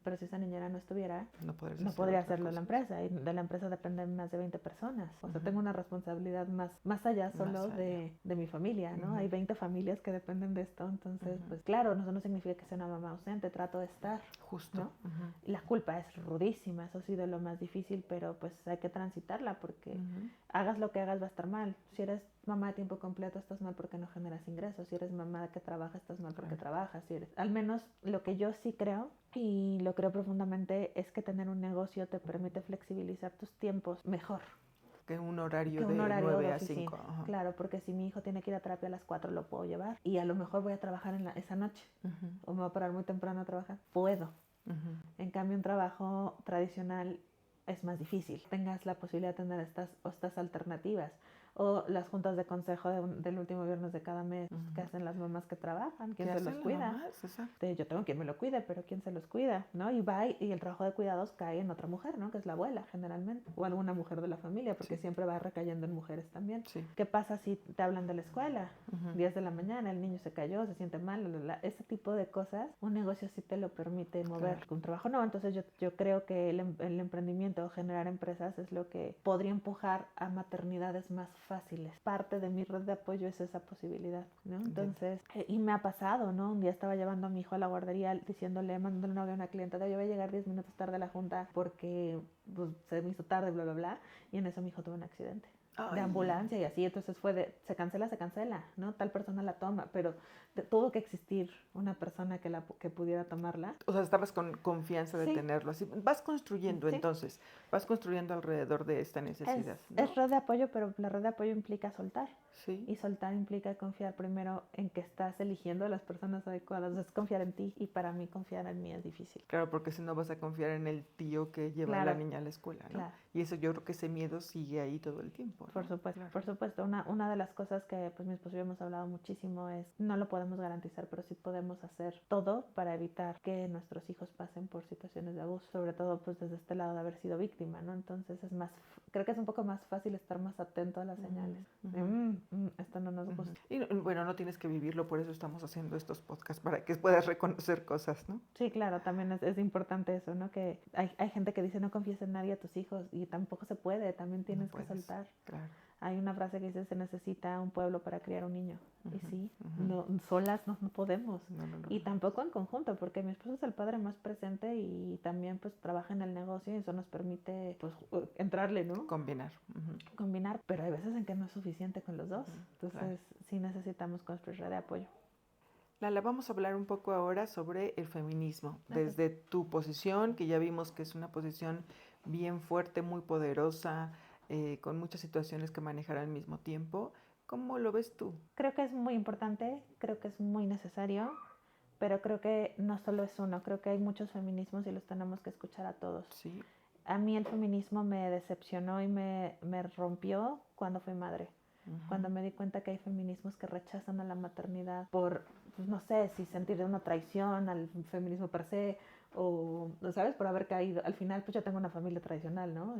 Pero si esa niñera no estuviera, no podría hacerlo la empresa. Y de la empresa dependen más de 20 personas. O sea, tengo una responsabilidad más allá solo de mi familia, ¿no? Hay 20 familias que dependen de esto. Entonces, pues claro, eso no significa que sea una mamá ausente. Trato de estar. Justo. ¿No? La culpa es rudísima. Eso ha sido lo más difícil, pero pues hay que transitarla porque hagas lo que hagas va a estar mal. Si eres mamá de tiempo completo, estás mal porque no generas ingresos. Si eres mamá que trabaja, estás mal porque trabajas. Si eres... Al menos lo que yo sí creo, y lo creo profundamente, es que tener un negocio te permite flexibilizar tus tiempos mejor. Que un horario de 9 a 5. Claro, porque si mi hijo tiene que ir a terapia a las 4, lo puedo llevar. Y a lo mejor voy a trabajar esa noche. O me voy a parar muy temprano a trabajar. Puedo. En cambio, un trabajo tradicional es más difícil. Tengas la posibilidad de tener estas alternativas. O las juntas de consejo del último viernes de cada mes que hacen las mamás que trabajan. ¿Quién se los cuida? Yo tengo quien me lo cuide, pero ¿quién se los cuida? ¿No? Y el trabajo de cuidados cae en otra mujer, ¿no? Que es la abuela, generalmente. O alguna mujer de la familia, porque siempre va recayendo en mujeres también. ¿Qué pasa si te hablan de la escuela? 10 de la mañana, el niño se cayó, se siente mal, ese tipo de cosas. Un negocio sí te lo permite mover. Un trabajo no. Entonces yo creo que el emprendimiento o generar empresas es lo que podría empujar a maternidades más fáciles. Parte de mi red de apoyo es esa posibilidad, ¿no? Entonces, y me ha pasado, ¿no? Un día estaba llevando a mi hijo a la guardería diciéndole, mandándole un audio a una clienta, yo voy a llegar 10 minutos tarde a la junta porque pues, se me hizo tarde, bla, bla, bla, y en eso mi hijo tuvo un accidente. De ambulancia y así, entonces se cancela, ¿no? Tal persona la toma, pero tuvo que existir una persona que pudiera tomarla. O sea, estabas con confianza de tenerlo así. Vas construyendo entonces, vas construyendo alrededor de esta necesidad. Es red de apoyo, pero la red de apoyo implica soltar. Y soltar implica confiar primero en que estás eligiendo a las personas adecuadas, es confiar en ti, y para mí confiar en mí es difícil. Claro, porque si no vas a confiar en el tío que lleva a la niña a la escuela, ¿no? Y eso yo creo que ese miedo sigue ahí todo el tiempo, ¿no? Por supuesto, por supuesto. Una de las cosas que pues mi esposo y yo hemos hablado muchísimo es, no lo podemos garantizar, pero sí podemos hacer todo para evitar que nuestros hijos pasen por situaciones de abuso, sobre todo pues desde este lado de haber sido víctima, ¿no? Entonces creo que es un poco más fácil estar más atento a las señales. Esto no nos gusta. Y bueno, no tienes que vivirlo, por eso estamos haciendo estos podcasts, para que puedas reconocer cosas, ¿no? Sí, claro, también es importante eso, ¿no? Que hay gente que dice no confíes en nadie a tus hijos, y tampoco se puede, también tienes que soltar. Claro. Hay una frase que dice, se necesita un pueblo para criar un niño. Y sí, no, solas no podemos. No. Y tampoco en conjunto, porque mi esposo es el padre más presente y también pues trabaja en el negocio, y eso nos permite pues entrarle, ¿no? Combinar. Combinar, pero hay veces en que no es suficiente con los dos. Entonces sí necesitamos construir red de apoyo. Lala, vamos a hablar un poco ahora sobre el feminismo, desde tu posición, que ya vimos que es una posición bien fuerte, muy poderosa, con muchas situaciones que manejar al mismo tiempo. ¿Cómo lo ves tú? Creo que es muy importante, creo que es muy necesario, pero creo que no solo es uno, creo que hay muchos feminismos y los tenemos que escuchar a todos. Sí. A mí el feminismo me decepcionó y me rompió cuando fui madre. Cuando me di cuenta que hay feminismos que rechazan a la maternidad por, pues no sé, si sentir una traición al feminismo per se, o, ¿sabes? Por haber caído. Al final, pues yo tengo una familia tradicional, ¿no?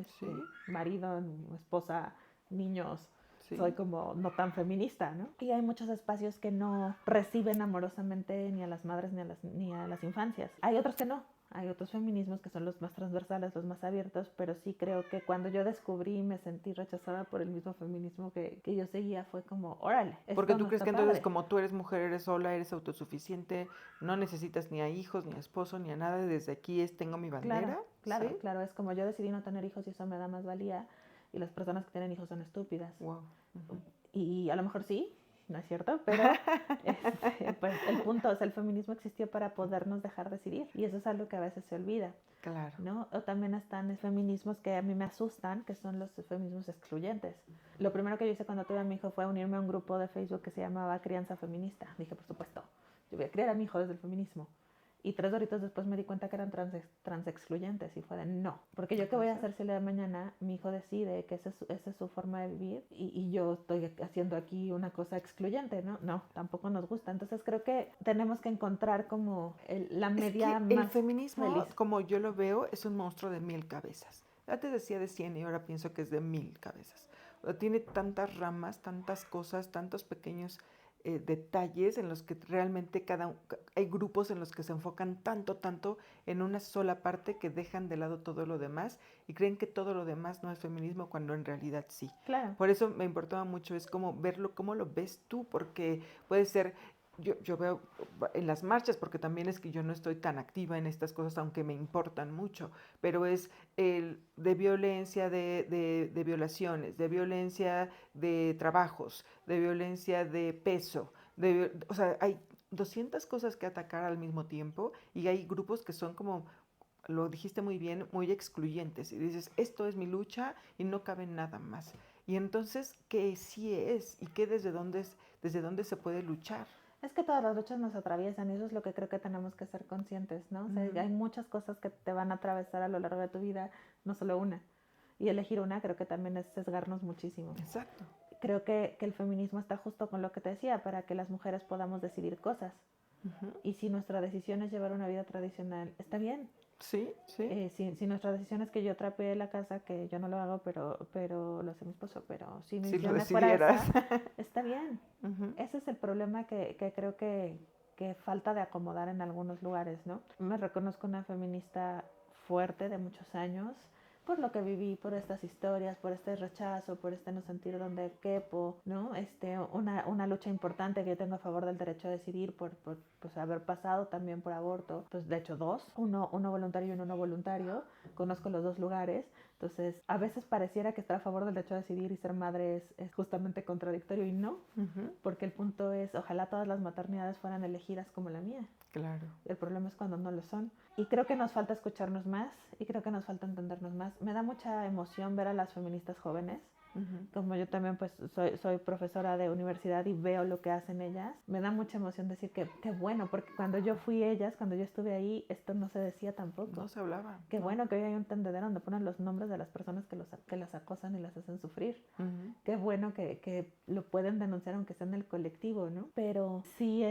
Marido, esposa, niños. Soy como no tan feminista, ¿no? Y hay muchos espacios que no reciben amorosamente ni a las madres ni a las infancias. Hay otros que no. Hay otros feminismos que son los más transversales, los más abiertos, pero sí creo que cuando yo descubrí y me sentí rechazada por el mismo feminismo que yo seguía, fue como, órale. Porque tú crees que entonces como tú eres mujer, eres sola, eres autosuficiente, no necesitas ni a hijos, ni a esposo, ni a nada, y desde aquí tengo mi bandera. Claro, es como yo decidí no tener hijos y eso me da más valía, y las personas que tienen hijos son estúpidas. Wow. Y a lo mejor sí, no es cierto, pero pues el punto es, el feminismo existió para podernos dejar decidir y eso es algo que a veces se olvida. Claro. ¿No? O también están los feminismos que a mí me asustan, que son los feminismos excluyentes. Lo primero que yo hice cuando tuve a mi hijo fue unirme a un grupo de Facebook que se llamaba Crianza Feminista. Dije, por supuesto, yo voy a criar a mi hijo desde el feminismo. Y 3 horitos después me di cuenta que eran trans excluyentes y fue de no. Porque yo qué voy a hacer si el día de mañana mi hijo decide que esa es su forma de vivir y yo estoy haciendo aquí una cosa excluyente, ¿no? No, tampoco nos gusta. Entonces creo que tenemos que encontrar como la media es que más el feminismo, feliz. como yo lo veo, es un monstruo de 1000 cabezas. Antes decía de 100 y ahora pienso que es de 1000 cabezas. O sea, tiene tantas ramas, tantas cosas, tantos pequeños detalles en los que realmente hay grupos en los que se enfocan tanto en una sola parte que dejan de lado todo lo demás y creen que todo lo demás no es feminismo cuando en realidad sí. Claro. Por eso me importaba mucho, es como verlo, cómo lo ves tú, porque puede ser, yo veo en las marchas, porque también es que yo no estoy tan activa en estas cosas, aunque me importan mucho, pero es de violencia, de violaciones, de violencia de trabajos, de violencia de peso, o sea, hay 200 cosas que atacar al mismo tiempo y hay grupos que son como, lo dijiste muy bien, muy excluyentes y dices, esto es mi lucha y no cabe nada más. Y entonces, ¿qué sí es y qué desde dónde se puede luchar? Es que todas las luchas nos atraviesan y eso es lo que creo que tenemos que ser conscientes, ¿no? O sea, hay muchas cosas que te van a atravesar a lo largo de tu vida, no solo una. Y elegir una creo que también es sesgarnos muchísimo. Exacto. Creo que el feminismo está justo con lo que te decía, para que las mujeres podamos decidir cosas. Y si nuestra decisión es llevar una vida tradicional, está bien. Sí, sí. Si nuestra decisión es que yo trapee la casa, que yo no lo hago, pero lo hace mi esposo, pero si mi Si lo decisión fuera esa, decidieras. está bien. Ese es el problema que creo que falta de acomodar en algunos lugares, ¿no? Me reconozco una feminista fuerte de muchos años, por lo que viví, por estas historias, por este rechazo, por este no sentir donde quepo, ¿no? Una lucha importante que yo tengo a favor del derecho a decidir, por pues, haber pasado también por aborto, pues de hecho 2, uno voluntario y uno no voluntario, conozco los 2 lugares, entonces a veces pareciera que estar a favor del derecho a decidir y ser madre es justamente contradictorio y no, porque el punto es, ojalá todas las maternidades fueran elegidas como la mía. Claro. El problema es cuando no lo son. Y creo que nos falta escucharnos más y creo que nos falta entendernos más. Me da mucha emoción ver a las feministas jóvenes. Como yo también pues soy profesora de universidad y veo lo que hacen ellas, me da mucha emoción decir que bueno, porque cuando yo fui ellas, cuando yo estuve ahí, esto no se decía tampoco. No se hablaba. Qué bueno que hoy hay un tendedero donde ponen los nombres de las personas que las acosan y las hacen sufrir. Qué bueno que lo pueden denunciar aunque sea en el colectivo, ¿no? Pero sí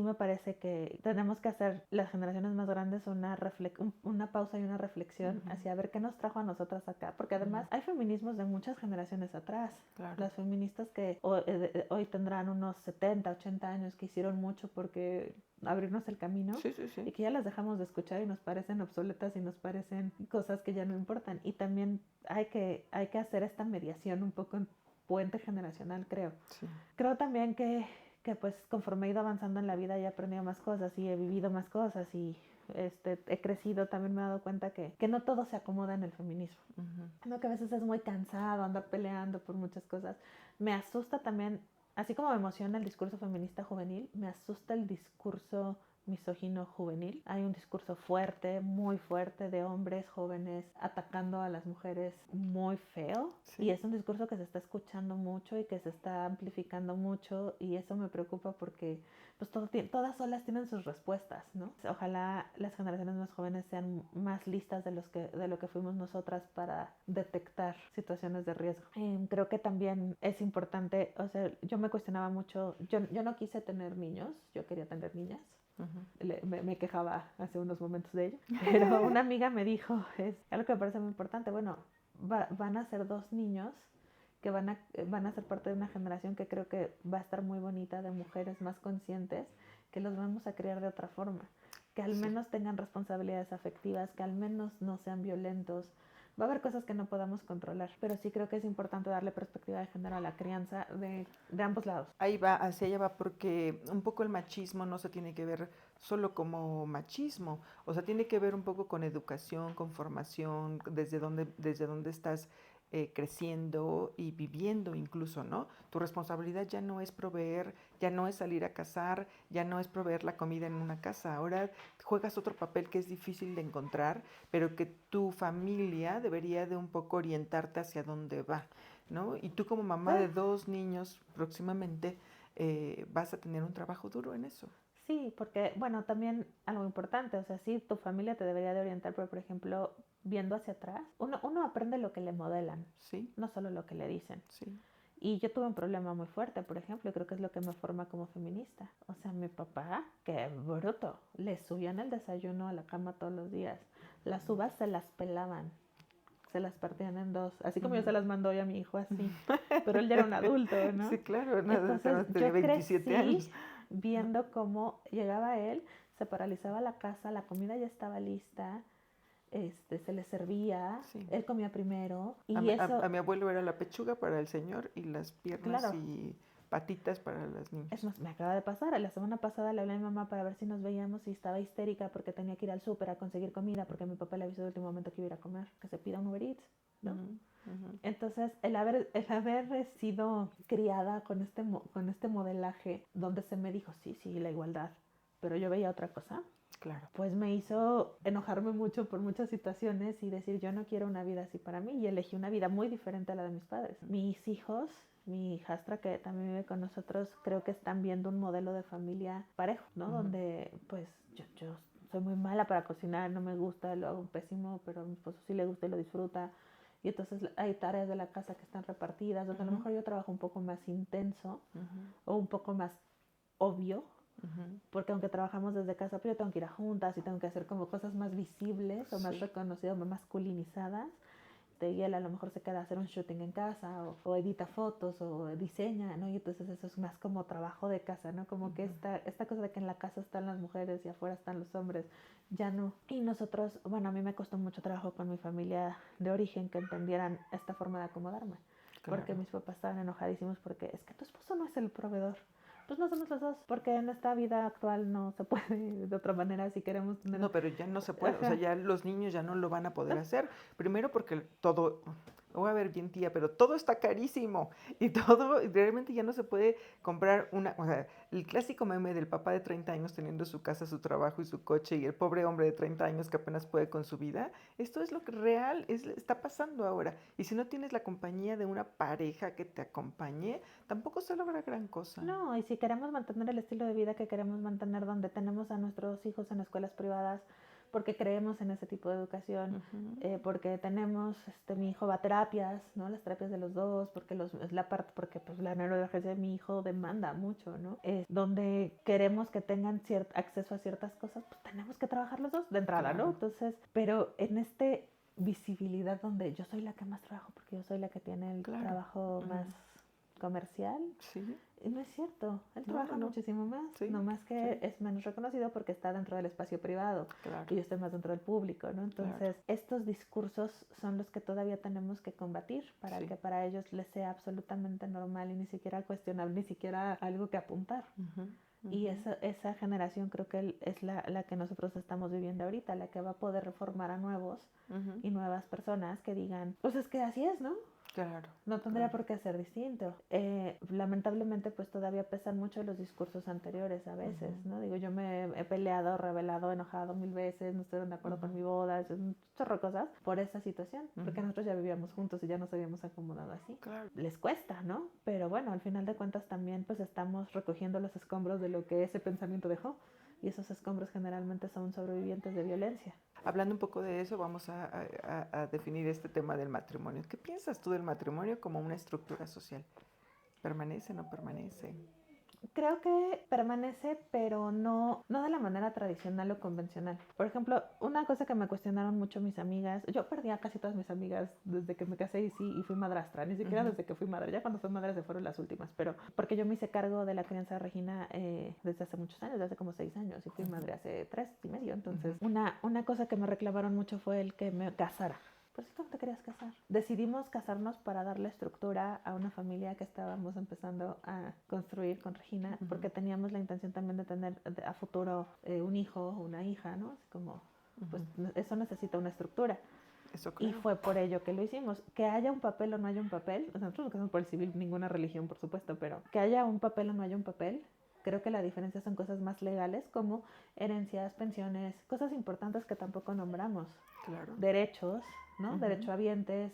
me parece que tenemos que hacer las generaciones más grandes una pausa y una reflexión hacia ver qué nos trajo a nosotras acá, porque además hay feminismos de muchas generaciones atrás. Claro. Las feministas que hoy tendrán unos 70, 80 años, que hicieron mucho porque abrirnos el camino, sí. y que ya las dejamos de escuchar y nos parecen obsoletas y nos parecen cosas que ya no importan. Y también hay que hacer esta mediación un poco en puente generacional, creo. Sí. Creo también que pues conforme he ido avanzando en la vida he aprendido más cosas y he vivido más cosas y he crecido, también me he dado cuenta que no todo se acomoda en el feminismo. No, que a veces es muy cansado andar peleando por muchas cosas. Me asusta también, así como me emociona el discurso feminista juvenil, me asusta el discurso misógino juvenil. Hay un discurso fuerte, muy fuerte, de hombres jóvenes atacando a las mujeres muy feo. Sí. Y es un discurso que se está escuchando mucho y que se está amplificando mucho y eso me preocupa porque pues todas solas tienen sus respuestas, ¿no? Ojalá las generaciones más jóvenes sean más listas de lo que fuimos nosotras para detectar situaciones de riesgo. Creo que también es importante, o sea, yo me cuestionaba mucho, yo no quise tener niños, yo quería tener niñas. Me quejaba hace unos momentos de ello, pero una amiga me dijo, es algo que me parece muy importante, bueno, van a ser 2 niños que van a ser parte de una generación que creo que va a estar muy bonita, de mujeres más conscientes, que los vamos a criar de otra forma, que al menos tengan responsabilidades afectivas, que al menos no sean violentos. Va a haber cosas que no podamos controlar, pero sí creo que es importante darle perspectiva de género a la crianza de ambos lados. Ahí va, hacia allá va, porque un poco el machismo no se tiene que ver solo como machismo, o sea, tiene que ver un poco con educación, con formación, desde dónde estás creciendo y viviendo incluso, ¿no? Tu responsabilidad ya no es proveer, ya no es salir a cazar, ya no es proveer la comida en una casa. Ahora juegas otro papel que es difícil de encontrar, pero que tu familia debería de un poco orientarte hacia dónde va, ¿no? Y tú como mamá de 2 niños próximamente vas a tener un trabajo duro en eso. Sí, porque, bueno, también algo importante, o sea, sí, tu familia te debería de orientar, pero, por ejemplo, viendo hacia atrás, uno aprende lo que le modelan, Sí, no solo lo que le dicen. sí. Y yo tuve un problema muy fuerte, por ejemplo, y creo que es lo que me forma como feminista. O sea, mi papá, qué bruto, le subían el desayuno a la cama todos los días. Las uvas se las pelaban, se las partían en dos, así como yo se las mando hoy a mi hijo así. Pero él ya era un adulto, ¿no? Sí, claro, no, Entonces tenía yo 27 crecí años. viendo cómo llegaba él, se paralizaba la casa, la comida ya estaba lista, se le servía, Sí. él comía primero A, y mi- eso, a mi abuelo era la pechuga para el señor y las piernas claro. y patitas para las Es niñas. más, me acaba de pasar. La semana pasada le hablé a mi mamá para ver si nos veíamos y estaba histérica porque tenía que ir al súper a conseguir comida porque mi papá le avisó de último momento que iba a ir a comer, que se pida un Uber Eats, ¿no? Entonces, el haber sido criada con este modelaje donde se me dijo, sí, sí, la igualdad, pero yo veía otra cosa, Claro. pues me hizo enojarme mucho por muchas situaciones y decir, yo no quiero una vida así para mí, y elegí una vida muy diferente a la de mis padres. Mis hijos, mi hijastra que también vive con nosotros, creo que están viendo un modelo de familia parejo, ¿no? Donde pues yo soy muy mala para cocinar, no me gusta, lo hago pésimo, pero a mi esposo sí le gusta y lo disfruta. Y entonces hay tareas de la casa que están repartidas, donde a lo mejor yo trabajo un poco más intenso o un poco más obvio, porque aunque trabajamos desde casa, pues yo tengo que ir a juntas y tengo que hacer como cosas más visibles o más Sí. reconocidas, más masculinizadas. Y él a lo mejor se queda a hacer un shooting en casa o edita fotos o diseña, ¿no? Y entonces eso es más como trabajo de casa, ¿no? Como que esta cosa de que en la casa están las mujeres y afuera están los hombres, ya no. Y nosotros, bueno, a mí me costó mucho trabajo con mi familia de origen que entendieran esta forma de acomodarme. Claro. Porque mis papás estaban enojadísimos porque es que tu esposo no es el proveedor. Pues no somos los dos, porque en esta vida actual no se puede de otra manera si queremos tener... No, pero ya no se puede, o sea, Ajá. ya los niños ya no lo van a poder No, hacer. Primero porque todo, voy a ver bien tía, pero todo está carísimo y todo, realmente ya no se puede comprar una, o sea, el clásico meme del papá de 30 años teniendo su casa, su trabajo y su coche y el pobre hombre de 30 años que apenas puede con su vida, esto es lo que real está pasando ahora. Y si no tienes la compañía de una pareja que te acompañe, tampoco se logra gran cosa. no, y si queremos mantener el estilo de vida que queremos mantener, donde tenemos a nuestros hijos en escuelas privadas, porque creemos en ese tipo de educación, porque tenemos, mi hijo va a terapias, ¿no? Las terapias de los dos, porque es la parte, porque pues la neurodivergencia de mi hijo demanda mucho, ¿no? Donde queremos que tengan acceso a ciertas cosas, pues tenemos que trabajar los dos de entrada, Claro. ¿no? Entonces, pero en visibilidad donde yo soy la que más trabajo, porque yo soy la que tiene el Claro. trabajo más comercial. Sí. Y no es cierto, él No, trabaja no, no. muchísimo más, Sí, no más que sí. es menos reconocido porque está dentro del espacio privado Claro. y yo estoy más dentro del público, ¿no? Entonces, estos discursos son los que todavía tenemos que combatir para que para ellos les sea absolutamente normal y ni siquiera cuestionable, ni siquiera algo que apuntar. Y esa generación creo que es la que nosotros estamos viviendo ahorita, la que va a poder reformar a nuevos y nuevas personas que digan, pues es que así es, ¿no? Claro. No tendría por qué ser distinto. Lamentablemente, pues todavía pesan mucho los discursos anteriores a veces, ¿no? Digo, yo me he peleado, revelado, enojado 1000 veces, no estoy de acuerdo con mi boda, es un chorro de cosas por esa situación, porque nosotros ya vivíamos juntos y ya nos habíamos acomodado así. Claro. Les cuesta, ¿no? Pero bueno, al final de cuentas también pues estamos recogiendo los escombros de lo que ese pensamiento dejó. Y esos escombros generalmente son sobrevivientes de violencia. Hablando un poco de eso, vamos a definir este tema del matrimonio. ¿Qué piensas tú del matrimonio como una estructura social? ¿Permanece, no permanece? Creo que permanece, pero no de la manera tradicional o convencional. Por ejemplo, una cosa que me cuestionaron mucho mis amigas, yo perdí a casi todas mis amigas desde que me casé y fui madrastra, ni siquiera desde que fui madre, ya cuando fui madre se fueron las últimas, pero porque yo me hice cargo de la crianza de Regina desde hace muchos años, desde hace como 6 años, y fui madre hace 3 y medio, entonces una cosa que me reclamaron mucho fue el que me casara. Pues sí, ¿cómo te querías casar? Decidimos casarnos para darle estructura a una familia que estábamos empezando a construir con Regina, porque teníamos la intención también de tener a futuro un hijo o una hija, ¿no? Así como, pues eso necesita una estructura. Eso Y creo. fue por ello que lo hicimos. Que haya un papel o no haya un papel, o sea, nosotros no casamos por el civil ninguna religión, por supuesto, pero que haya un papel o no haya un papel, creo que la diferencia son cosas más legales como herencias, pensiones, cosas importantes que tampoco nombramos. Claro. Derechos, ¿no? Ujú. Derechohabientes,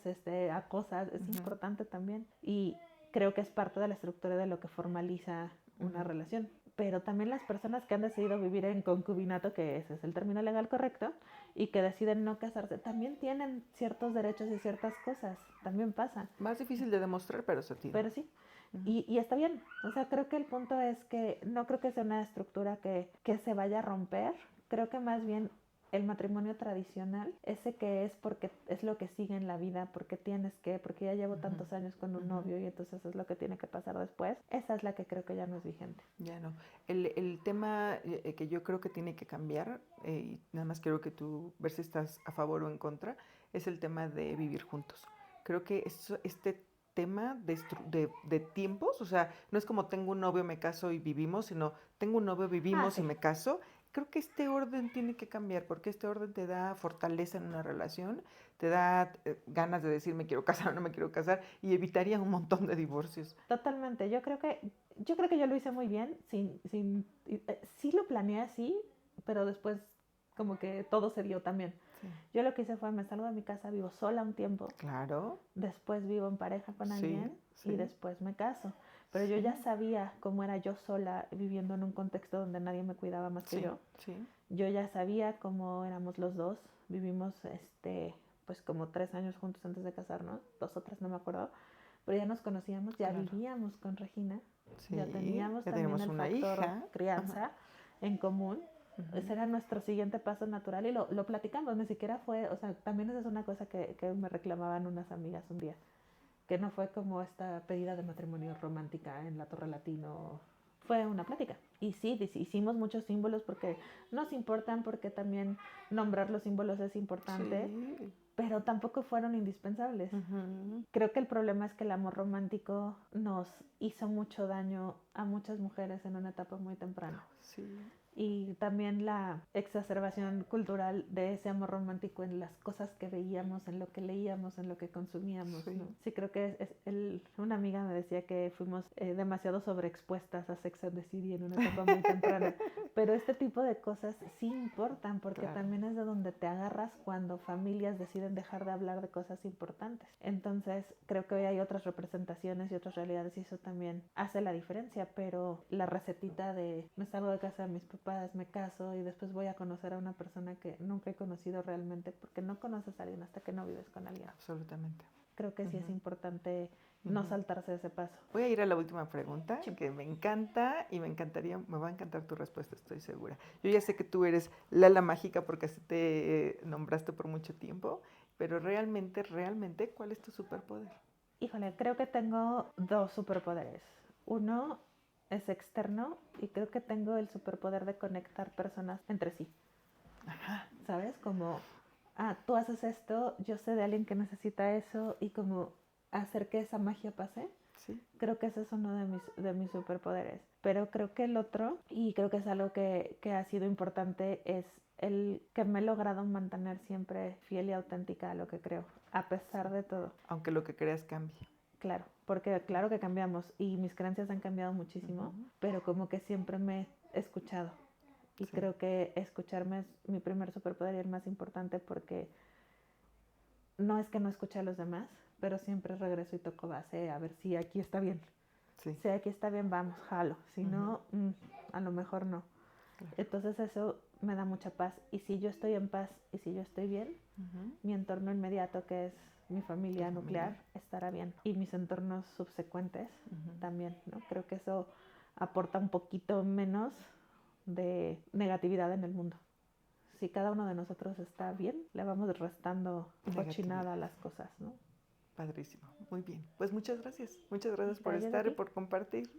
a cosas, es Ujú. importante también. Y creo que es parte de la estructura de lo que formaliza una Ujú. relación. Pero también las personas que han decidido vivir en concubinato, que ese es el término legal correcto, y que deciden no casarse, también tienen ciertos derechos y ciertas cosas, también pasa. Más difícil de demostrar, pero se tiene. Pero sí, Ujú. y está bien. O sea, creo que el punto es que no creo que sea una estructura que se vaya a romper. Creo que más bien el matrimonio tradicional, ese que es porque es lo que sigue en la vida, porque tienes que, porque ya llevo tantos años con un novio y entonces es lo que tiene que pasar después, esa es la que creo que ya no es vigente. Ya no. El tema que yo creo que tiene que cambiar, y nada más quiero que tú ver si estás a favor o en contra, es el tema de vivir juntos. Creo que este tema de tiempos, o sea, no es como tengo un novio, me caso y vivimos, sino tengo un novio, Ah, vivimos y sí, me caso. Creo que este orden tiene que cambiar porque este orden te da fortaleza en una relación, te da ganas de decir me quiero casar o no me quiero casar y evitaría un montón de divorcios. totalmente. Yo creo que yo lo hice muy bien, sí lo planeé así, pero después como que todo se dio también. Sí. Yo lo que hice fue, me salgo de mi casa, vivo sola un tiempo, Claro, después vivo en pareja con sí, alguien y sí, después me caso. Pero yo sí, ya sabía cómo era yo sola viviendo en un contexto donde nadie me cuidaba más que sí, yo. sí. Yo ya sabía cómo éramos los dos. Vivimos pues como 3 años juntos antes de casarnos, 2 o 3, no me acuerdo. Pero ya nos conocíamos, ya Claro. vivíamos con Regina, ya Sí, teníamos ya también tenemos el una factor hija. Ajá. crianza en común. Ese Ujú. era nuestro siguiente paso natural y lo platicamos, ni siquiera fue, o sea, también esa es una cosa que me reclamaban unas amigas un día, que no fue como esta pedida de matrimonio romántica en la Torre Latino, fue una plática. Y sí, hicimos muchos símbolos porque nos importan, porque también nombrar los símbolos es importante, Sí. pero tampoco fueron indispensables. Ujú. Creo que el problema es que el amor romántico nos hizo mucho daño a muchas mujeres en una etapa muy temprana. Sí. Y también la exacerbación cultural de ese amor romántico en las cosas que veíamos, en lo que leíamos, en lo que consumíamos, Sí. ¿no? Sí, creo que una amiga me decía que fuimos demasiado sobreexpuestas a Sex and the City en una etapa muy temprana, pero este tipo de cosas sí importan porque Claro. también es de donde te agarras cuando familias deciden dejar de hablar de cosas importantes. Entonces, creo que hoy hay otras representaciones y otras realidades y eso también hace la diferencia, pero la recetita de me salgo de casa de mis papás, me caso y después voy a conocer a una persona que nunca he conocido realmente, porque no conoces a alguien hasta que no vives con alguien. Absolutamente. Creo que sí es Ujú. importante no Ujú. saltarse ese paso. Voy a ir a la última pregunta, Sí. que me encanta y me va a encantar tu respuesta, estoy segura. Yo ya sé que tú eres Lala Mágica porque así te nombraste por mucho tiempo, pero realmente, ¿cuál es tu superpoder? Híjole, creo que tengo 2 superpoderes. Uno es externo y creo que tengo el superpoder de conectar personas entre sí. Ajá. ¿Sabes? Como, tú haces esto, yo sé de alguien que necesita eso y como hacer que esa magia pase. Sí. Creo que ese es uno de mis superpoderes. Pero creo que el otro, y creo que es algo que ha sido importante, es el que me he logrado mantener siempre fiel y auténtica a lo que creo, a pesar Sí. de todo. Aunque lo que creas cambie. Claro, porque claro que cambiamos y mis creencias han cambiado muchísimo, Ujú. pero como que siempre me he escuchado. Y Sí. creo que escucharme es mi primer superpoder y el más importante porque no es que no escuche a los demás, pero siempre regreso y toco base a ver si aquí está bien. Sí. Si aquí está bien, vamos, jalo. Si Ujú. no, a lo mejor no. Claro. Entonces eso me da mucha paz. Y si yo estoy en paz y si yo estoy bien, Ujú. mi entorno inmediato, que es mi Tu familia familia. nuclear, estará bien. Y mis entornos subsecuentes Ujú. también, ¿no? Creo que eso aporta un poquito menos de negatividad en el mundo. Si cada uno de nosotros está bien, le vamos restando cochinada a Negatividad. las cosas, ¿no? Padrísimo. Muy bien. Pues muchas gracias. Muchas gracias por Gracias a estar y ti. por compartir.